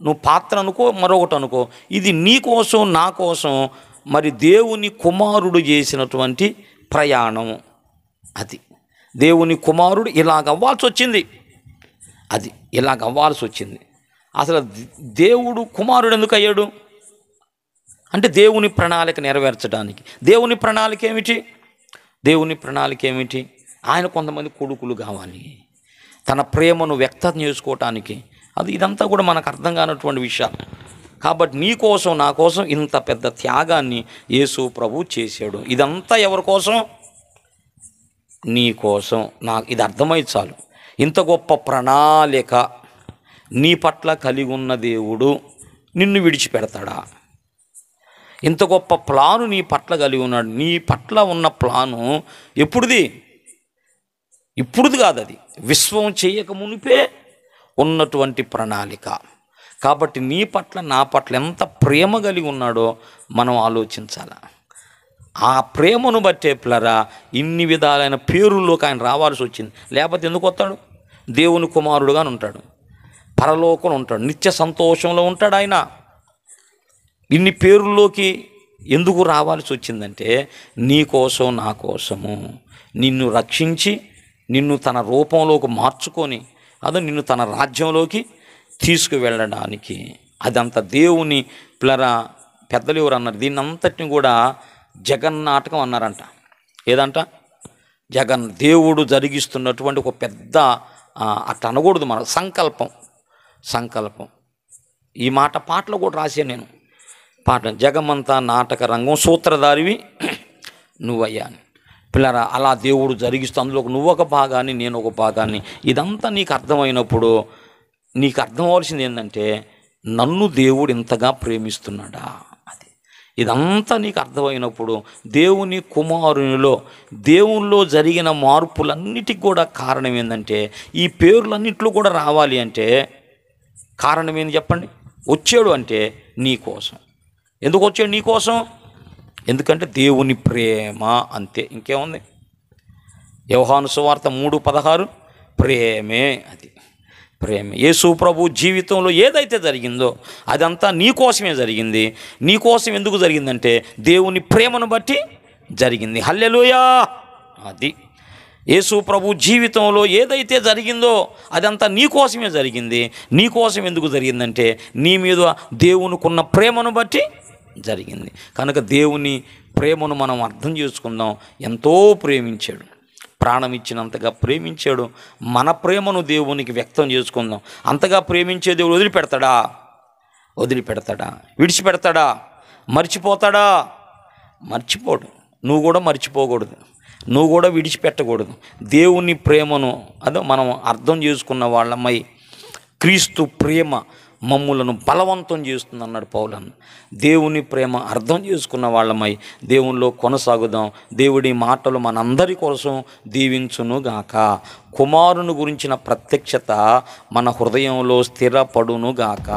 నువ్వు పాత్ర అనుకో, మరొకటి అనుకో, ఇది నీకోసం నా కోసం మరి దేవుని కుమారుడు చేసినటువంటి ప్రయాణం. అది దేవుని కుమారుడు ఇలాగవ్వాల్సి వచ్చింది. అది ఇలాగవ్వాల్సి వచ్చింది. అసలు దేవుడు కుమారుడు ఎందుకు అయ్యాడు అంటే దేవుని ప్రణాళిక నెరవేర్చడానికి. దేవుని ప్రణాళిక ఏమిటి? దేవుని ప్రణాళిక ఏమిటి? ఆయన కొంతమంది కొడుకులు కావాలి, తన ప్రేమను వ్యక్తం చేసుకోవటానికి. ఇదంతా కూడా మనకు అర్థం కానటువంటి విషయాలు. కాబట్టి నీ కోసం నా కోసం ఇంత పెద్ద త్యాగాన్ని యేసు ప్రభు చేశాడు. ఇదంతా ఎవరి కోసం? నీ కోసం. నాకు ఇది అర్థమై చాలు. ఇంత గొప్ప ప్రణాళిక నీ పట్ల కలిగి ఉన్న దేవుడు నిన్ను విడిచిపెడతాడా? ఇంత గొప్ప ప్లాను నీ పట్ల కలిగి ఉన్నాడు. నీ పట్ల ఉన్న ప్లాను ఎప్పుడుది? ఇప్పుడుది కాదు, అది విశ్వం చేయక మునిపే ఉన్నటువంటి ప్రణాళిక. కాబట్టి నీ పట్ల నా పట్ల ఎంత ప్రేమ కలిగి ఉన్నాడో మనం ఆలోచించాలి. ఆ ప్రేమను బట్టే పిల్లరా ఇన్ని విధాలైన పేరుల్లోకి ఆయన రావాల్సి వచ్చింది. లేకపోతే ఎందుకు వస్తాడు? దేవుని కుమారుడుగానే ఉంటాడు, పరలోకంలో ఉంటాడు, నిత్య సంతోషంలో ఉంటాడు. ఆయన ఇన్ని పేరుల్లోకి ఎందుకు రావాల్సి వచ్చిందంటే నీ కోసం నా కోసము, నిన్ను రక్షించి నిన్ను తన రూపంలోకి మార్చుకొని నిన్ను తన రాజ్యంలోకి తీసుకువెళ్ళడానికి. అదంతా దేవుని పిల్లరా. పెద్దలు ఎవరు అన్నారు? దీన్ని అంతటిని కూడా జగన్నాటకం అన్నారంట. ఏదంట? దేవుడు జరిగిస్తున్నటువంటి ఒక పెద్ద, అట్లా అనకూడదు, మన సంకల్పం. ఈ మాట పాటలో కూడా రాశాను నేను. పాట జగమంతా నాటక రంగం సూత్రధారివి నువ్వయ్యా అని. పిల్లరా, అలా దేవుడు జరిగిస్తూ అందులో నువ్వు ఒక భాగాన్ని, నేను ఒక భాగాన్ని. ఇదంతా నీకు అర్థమైనప్పుడు నీకు అర్థం అవ్వాల్సింది ఏంటంటే నన్ను దేవుడు ఇంతగా ప్రేమిస్తున్నాడా. ఇదంతా నీకు అర్థమైనప్పుడు దేవుని కుమారునిలో, దేవునిలో జరిగిన మార్పులన్నిటికి కూడా కారణం ఏంటంటే ఈ పేర్లన్నింటిలో కూడా రావాలి అంటే కారణం ఏంది చెప్పండి? వచ్చాడు అంటే నీ కోసం. ఎందుకు వచ్చాడు? నీ కోసం. ఎందుకంటే దేవుని ప్రేమ అంతే, ఇంకేముంది. యోహాను సువార్త 3:16 ప్రేమే, అది ప్రేమ. యేసు ప్రభు జీవితంలో ఏదైతే జరిగిందో అదంతా నీ కోసమే జరిగింది. నీ కోసం ఎందుకు జరిగిందంటే దేవుని ప్రేమను బట్టి జరిగింది. హల్లెలూయా. అది యేసు ప్రభు జీవితంలో ఏదైతే జరిగిందో అదంతా నీ కోసమే జరిగింది. నీ కోసం ఎందుకు జరిగిందంటే నీ మీద దేవునికున్న ప్రేమను బట్టి జరిగింది. కనుక దేవుని ప్రేమను మనం అర్థం చేసుకుందాం. ఎంతో ప్రేమించాడు, ప్రాణం ఇచ్చినంతగా ప్రేమించాడు. మన ప్రేమను దేవునికి వ్యక్తం చేసుకుందాం. అంతగా ప్రేమించే దేవుడు వదిలిపెడతాడా? విడిచిపెడతాడా? మర్చిపోతాడా? మర్చిపోడు. నువ్వు కూడా మర్చిపోకూడదు, నువ్వు కూడా విడిచిపెట్టకూడదు. దేవుని ప్రేమను అదే మనం అర్థం చేసుకున్న వాళ్ళమై క్రీస్తు ప్రేమ మమ్ములను బలవంతం చేస్తుంది అన్నాడు పౌలన్న. దేవుని ప్రేమ అర్థం చేసుకున్న వాళ్ళమై దేవునిలో కొనసాగుదాం. దేవుడి మాటలు మనందరి కోసం దీవించునుగాక. కుమారుని గురించిన ప్రత్యక్షత మన హృదయంలో స్థిరపడునుగాక.